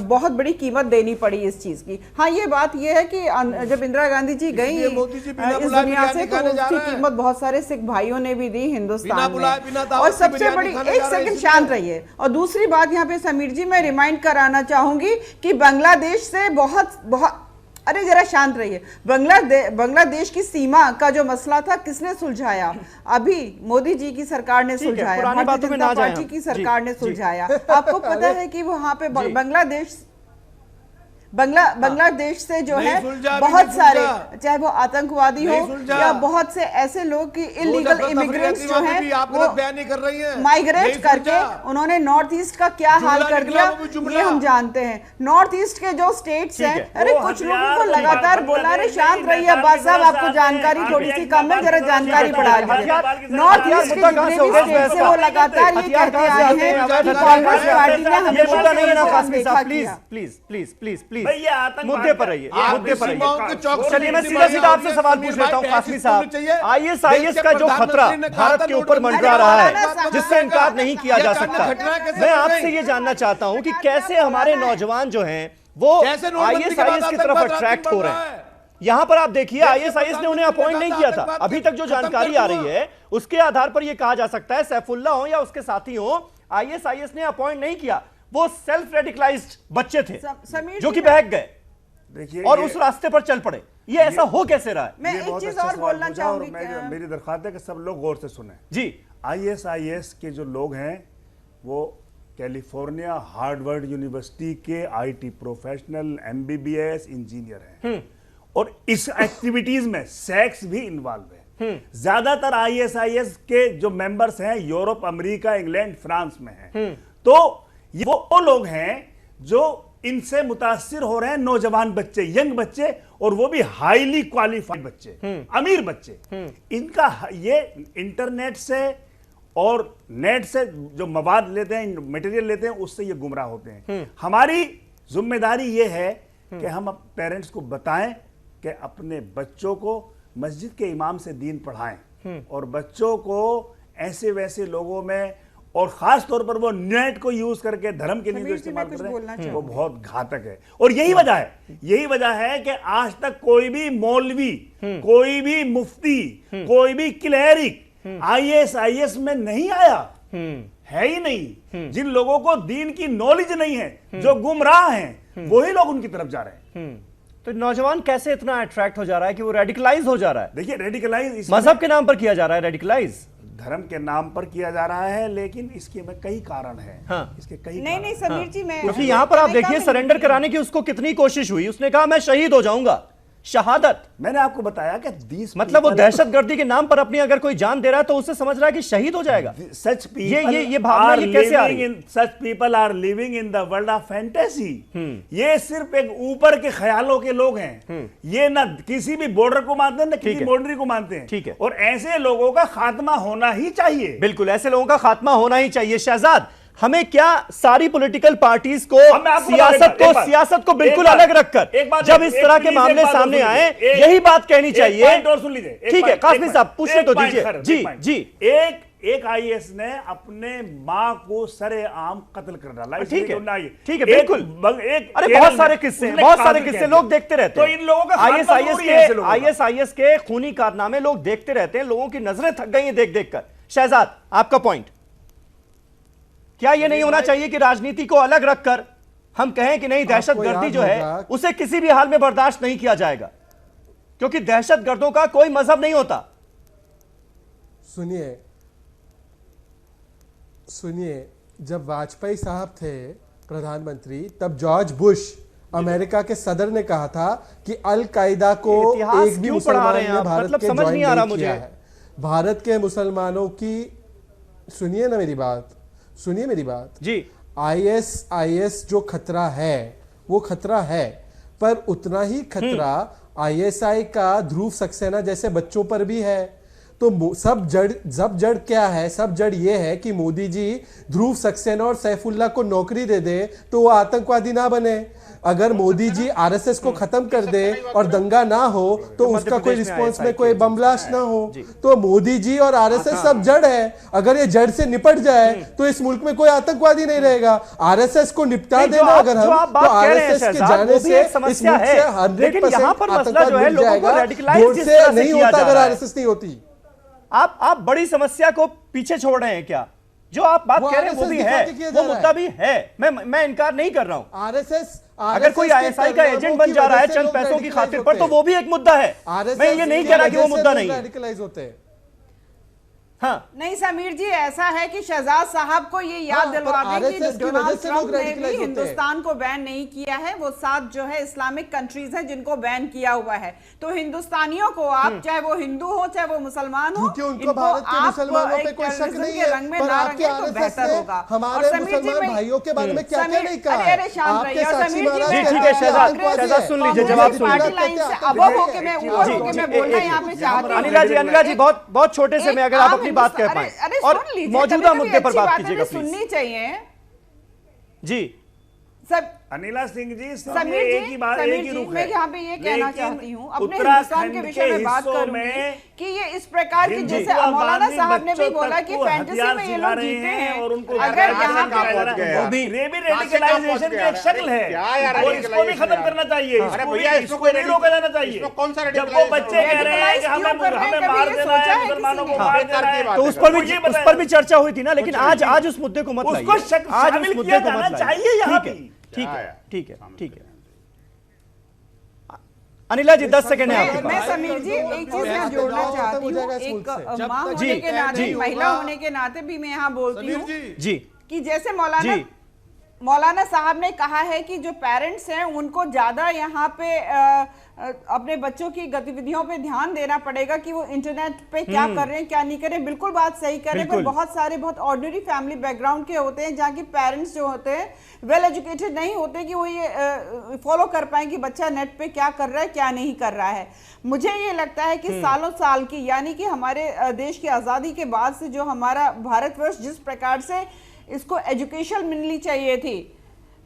बहुत बड़ी कीमत देनी पड़ी इस चीज की। हाँ, ये बात ये है कि जब इंदिरा गांधी जी गई इस दुनिया से तो उसकी कीमत बहुत सारे सिख भाइयों ने भी दी, हिंदुस्तान में। और सबसे बड़ी, एक सेकंड शांत रहिए, और दूसरी बात यहाँ पे समीर जी मैं रिमाइंड कराना चाहूंगी कि बांग्लादेश से बहुत अरे जरा शांत रहिए, बांग्लादेश की सीमा का जो मसला था किसने सुलझाया? अभी मोदी जी की सरकार ने सुलझाया, भारतीय जनता पार्टी की सरकार ने सुलझाया। आपको पता है कि वहां पे बांग्लादेश से जो है बहुत सारे, चाहे वो आतंकवादी हो या बहुत से ऐसे लोग की इलीगल इमिग्रेंट्स जो हैं वो माइग्रेट करके उन्होंने नॉर्थ ईस्ट का क्या हाल कर दिया ये हम जानते हैं। नॉर्थ ईस्ट के जो स्टेट्स हैं, अरे कुछ लोगों को लगातार बोला, अरे शांत रहिए अब्बास साहब, आपको जानकारी थोड़ी सी कम है, जरा जानकारी बढ़ा लीजिए। नॉर्थ ईस्ट के जितने भी स्टेट्स हैं वो लगातार ये कहते आए हैं कि कांग्रेस पार्टी ने हमें प्लीज मुद्दे पर रहिए, मुद्दे पर रहिए। चलिए मैं सीधा आपसे सवाल पूछ लेता हूं कासमी साहब, आईएसआईएस का जो खतरा भारत के ऊपर मंडरा रहा है जिससे इनकार नहीं किया जा सकता, मैं आपसे ये जानना चाहता हूं कि कैसे हमारे नौजवान जो हैं वो आईएसआईएस की तरफ अट्रैक्ट हो रहे हैं। यहां पर आप देखिए आईएसआईएस ने उन्हें अपॉइंट नहीं किया था, अभी तक जो जानकारी आ रही है उसके आधार पर यह कहा जा सकता है सैफुल्ला हो या उसके साथी हो, आईएसआईएस ने अपॉइंट नहीं किया, वो सेल्फ रेडिकलाइज्ड बच्चे थे जो कि बहक गए देखिए और उस रास्ते पर चल पड़े। ये ऐसा हो कैसे रहा है? मैं एक चीज और बोलना चाहूंगी, मेरी दरख्वास्त है कि सब लोग गौर से सुने जी। आईएसआईएस के जो लोग हैं वो कैलिफोर्निया हार्वर्ड यूनिवर्सिटी के आईटी प्रोफेशनल, एमबीबीएस इंजीनियर हैं और इस एक्टिविटीज में सेक्स भी इन्वॉल्व है। ज्यादातर आईएसआईएस के जो मेंबर्स हैं यूरोप, अमेरिका, इंग्लैंड, फ्रांस में हैं। तो ये वो लोग हैं जो इनसे मुतासिर हो रहे हैं, नौजवान बच्चे, यंग बच्चे, और वो भी हाईली क्वालिफाइड बच्चे, अमीर बच्चे। इनका ये इंटरनेट से और नेट से जो मवाद लेते हैं, मटेरियल लेते हैं, उससे ये गुमराह होते हैं। हमारी जिम्मेदारी ये है कि हम पेरेंट्स को बताएं कि अपने बच्चों को मस्जिद के इमाम से दीन पढ़ाएं और बच्चों को ऐसे वैसे लोगों में, और खास तौर पर वो नेट को यूज करके धर्म के लिए जो इस्तेमाल कर रहे हैं वो बहुत घातक है। और यही वजह है कि आज तक कोई भी मौलवी, कोई भी मुफ्ती, कोई भी क्लेरिक आईएसआईएस में नहीं आया, है ही नहीं। जिन लोगों को दीन की नॉलेज नहीं है, जो गुमराह हैं, वही लोग उनकी तरफ जा रहे हैं। तो नौजवान कैसे इतना अट्रैक्ट हो जा रहा है कि वो रेडिकलाइज हो जा रहा है? देखिए रेडिकलाइज मजहब के नाम पर किया जा रहा है, रेडिकलाइज धर्म के नाम पर किया जा रहा है, लेकिन इसके में कई कारण हैं। हाँ। इसके कई नहीं समीर जी, मैं क्योंकि यहाँ पर आप देखिए सरेंडर कराने की उसको कितनी कोशिश हुई, उसने कहा मैं शहीद हो जाऊंगा, शहादत। मैंने आपको बताया कि 20 मतलब वो दहशतगर्दी के नाम पर अपनी अगर कोई जान दे रहा है तो उसे समझ रहा है कि शहीद हो जाएगा। सच ये भावना ये कैसे आ रही है? Such people are living in the world of fantasy. ये सिर्फ एक ऊपर के ख्यालों के लोग हैं। ये ना किसी भी बॉर्डर को मानते हैं, ना किसी बाउंड्री को मानते हैं। ठीक है। और ऐसे लोगों का खात्मा होना ही चाहिए। बिल्कुल, ऐसे लोगों का खात्मा होना ही चाहिए। शहजाद, हमें क्या सारी पॉलिटिकल पार्टीज को, सियासत को बिल्कुल अलग रखकर जब इस तरह के मामले सामने आए, यही बात कहनी चाहिए। और सुन लीजिए, ठीक है कासमी साहब, पूछने तो दीजिए। जी, एक आईएएस ने अपने मां को सरेआम कत्ल कर डाला। ठीक है बिल्कुल। अरे बहुत सारे किस्से लोग देखते रहते हैं। तो इन लोगों का आईएसआईएस के खूनी कारनामे लोग देखते रहते हैं, लोगों की नजरें थक गई हैं देख देखकर। शहजाद, आपका पॉइंट क्या ये नहीं होना चाहिए कि राजनीति को अलग रखकर हम कहें कि नहीं, दहशतगर्दी जो है उसे किसी भी हाल में बर्दाश्त नहीं किया जाएगा, क्योंकि दहशतगर्दों का कोई मजहब नहीं होता। सुनिए, जब वाजपेयी साहब थे प्रधानमंत्री, तब जॉर्ज बुश अमेरिका के सदर ने कहा था कि अल कायदा को एक भी मुसलमान ने भारत के ज्वाइन नहीं किया है। भारत के मुसलमानों की, सुनिए मेरी बात जी। आईएसआईएस जो खतरा है वो खतरा है, पर उतना ही खतरा आईएसआई का ध्रुव सक्सेना जैसे बच्चों पर भी है। तो सब जड़ क्या है? सब जड़ ये है कि मोदी जी ध्रुव सक्सेना और सैफुल्ला को नौकरी दे दे तो वो आतंकवादी ना बने। अगर मोदी जी आरएसएस को खत्म कर दे और दंगा ना हो तो उसका कोई रिस्पॉन्स में कोई बम ब्लास्ट ना हो। तो मोदी जी और आरएसएस सब जड़ है। अगर ये जड़ से निपट जाए तो इस मुल्क में कोई आतंकवादी नहीं रहेगा। आरएसएस को निपटा देना अगर हम, तो आरएसएस के जाने से इस मुल्क से 100% आतंकवाद मिट जाएगा। वोट से नहीं होता अगर आरएसएस नहीं होती। आप बड़ी समस्या को पीछे छोड़ रहे हैं क्या? जो आप बात कह रहे हैं वो भी है, वो मुद्दा भी है, मैं इनकार नहीं कर रहा हूं। आरएसएस अगर कोई आईएसआई का एजेंट बन जा रहा है चंद पैसों की खातिर पर, तो वो भी एक मुद्दा है। मैं ये नहीं कह रहा कि वो मुद्दा नहीं है। रेडिकलाइज होते हैं। हाँ नहीं समीर जी, ऐसा है कि शहजाद साहब को ये याद दिलवा दें कि डोनाल्ड ट्रंप ने भी हिंदुस्तान को बैन नहीं किया है। वो 7 जो है इस्लामिक कंट्रीज हैं जिनको बैन किया हुआ है। तो हिंदुस्तानियों को आप चाहे वो हिंदू हो चाहे वो मुसलमान हो, उनको भारत के मुसलमानों पे कोई शक नहीं है, रंग में ना रंगे तो बेहतर होगा। हमारे मुसलमान भाइयों के बारे में क्या क्या नहीं कहा? अरे शांत रहिए समीर जी, ठीक है शहजाद सुन लीजिए, जवाब सुन लीजिए। अब होके मैं ऊपर होके मैं बोलना यहाँ पे चाहती हूँ। अनिला जी बहुत छोटे से में अगर आप अपनी बात कह पाए और मौजूदा मुद्दे पर बात कीजिएगा प्लीज। सुननी चाहिए जी सब। अनिला सिंह जी, समीर एक ही बात, एक ही रुख है। मैं यहाँ पे ये कहना चाहती हूँ, अपने हिंदुस्तान के विषय में बात करूंगी कि ये इस प्रकार की, जैसे मौलाना साहब ने भी बोला कि फैंटेसी में ये लोग जीते हैं, और उनको अगर यहाँ पे रेडिकलाइजेशन की एक शक्ल है और इसको भी खत्म करना चाहिए। अरे भैया इसको नहीं रोका जाना चाहिए। कौन सा जब वो बच्चे कह रहे हैं कि हमें मार देना है, मुसलमानों को मार देना है, तो उस पर भी चर्चा हुई थी ना, लेकिन आज उस मुद्दे को मत लाइए, आज उस मुद्दे को मत चाहिए यहाँ पे। ठीक है। अनिला जी 10 सेकंड है आपके मैं पास। समीर जी एक चीज मैं जोड़ना चाहती हूँ, एक माँ होने के नाते, महिला होने के नाते भी मैं यहाँ बोलती हूँ जी कि जैसे मौलाना साहब ने कहा है कि जो पेरेंट्स हैं उनको ज्यादा यहाँ पे अपने बच्चों की गतिविधियों पे ध्यान देना पड़ेगा कि वो इंटरनेट पे क्या कर रहे हैं क्या नहीं कर रहे हैं। बिल्कुल बात सही कर रहे हैं, पर बहुत सारे बहुत ऑर्डिनरी फैमिली बैकग्राउंड के होते हैं जहाँ की पेरेंट्स जो होते हैं वेल एजुकेटेड नहीं होते कि वो ये फॉलो कर पाए कि बच्चा नेट पे क्या कर रहा है क्या नहीं कर रहा है। मुझे ये लगता है कि सालों साल की, यानी कि हमारे देश की आज़ादी के बाद से जो हमारा भारतवर्ष जिस प्रकार से इसको एजुकेशन मिलनी चाहिए थी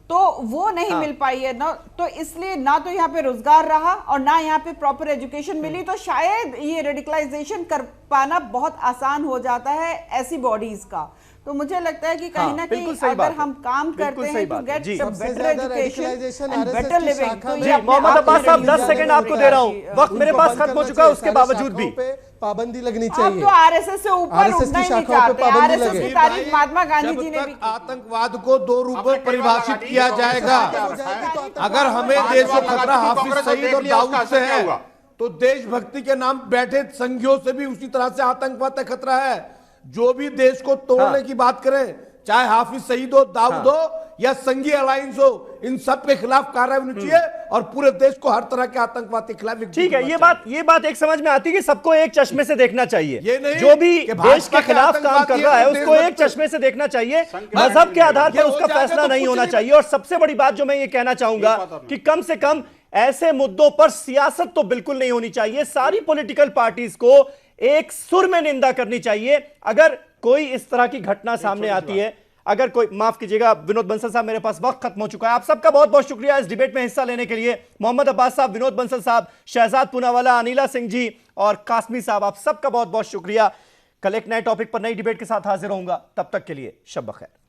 तो वो नहीं मिल पाई है ना, तो इसलिए ना तो यहाँ पे रोजगार रहा और ना यहाँ पे प्रॉपर एजुकेशन मिली, तो शायद ये रेडिकलाइजेशन कर पाना बहुत आसान हो जाता है ऐसी बॉडीज का। तो मुझे लगता है कि कहीं ना कहीं अगर हम काम करते हैं to get better education and better living, तो ये मोहम्मद अब्बास साहब 10 सेकंड आपको दे रहा हूँ, वक्त मेरे पास खत्म हो चुका है, उसके बावजूद भी पाबंदी लगनी चाहिए। अब तो आरएसएस से ऊपर उठना ही नहीं चाहते। आरएसएस की तारीफ महात्मा गांधी जी ने भी। आतंकवाद को 2 रूप में परिभाषित किया जाएगा। अगर हमें देश को खतरा हाफिज सईद और दाऊद से है तो देशभक्ति के नाम बैठे संघियों से भी उसी तरह से आतंकवाद का खतरा है। जो भी देश को तोड़ने की बात करें, चाहे हाफिज सईद हो, दाऊद हो या संघीय अलायंस हो, इन सब के खिलाफ कार्रवाई होनी चाहिए और पूरे देश को हर तरह के आतंकवाद के खिलाफ। ठीक है, ये बात एक समझ में आती है कि सबको एक चश्मे से देखना चाहिए। ये नहीं जो भी देश के खिलाफ काम कर रहा है उसको एक चश्मे से देखना चाहिए, मजहब के आधार पर उसका फैसला नहीं होना चाहिए। और सबसे बड़ी बात जो मैं ये कहना चाहूंगा कि कम से कम ऐसे मुद्दों पर सियासत तो बिल्कुल नहीं होनी चाहिए। सारी पॉलिटिकल पार्टीज को एक सुर में निंदा करनी चाहिए। अगर कोई इस तरह की घटना सामने आती है, अगर कोई, माफ कीजिएगा विनोद बंसल साहब, मेरे पास वक्त खत्म हो चुका है। आप सबका बहुत बहुत शुक्रिया इस डिबेट में हिस्सा लेने के लिए। मोहम्मद अब्बास साहब, विनोद बंसल साहब, शहजाद पूनावाला, अनिला सिंह जी और कासमी साहब, आप सबका बहुत बहुत शुक्रिया। कल एक नए टॉपिक पर नई डिबेट के साथ हाजिर होऊंगा, तब तक के लिए शब बखैर।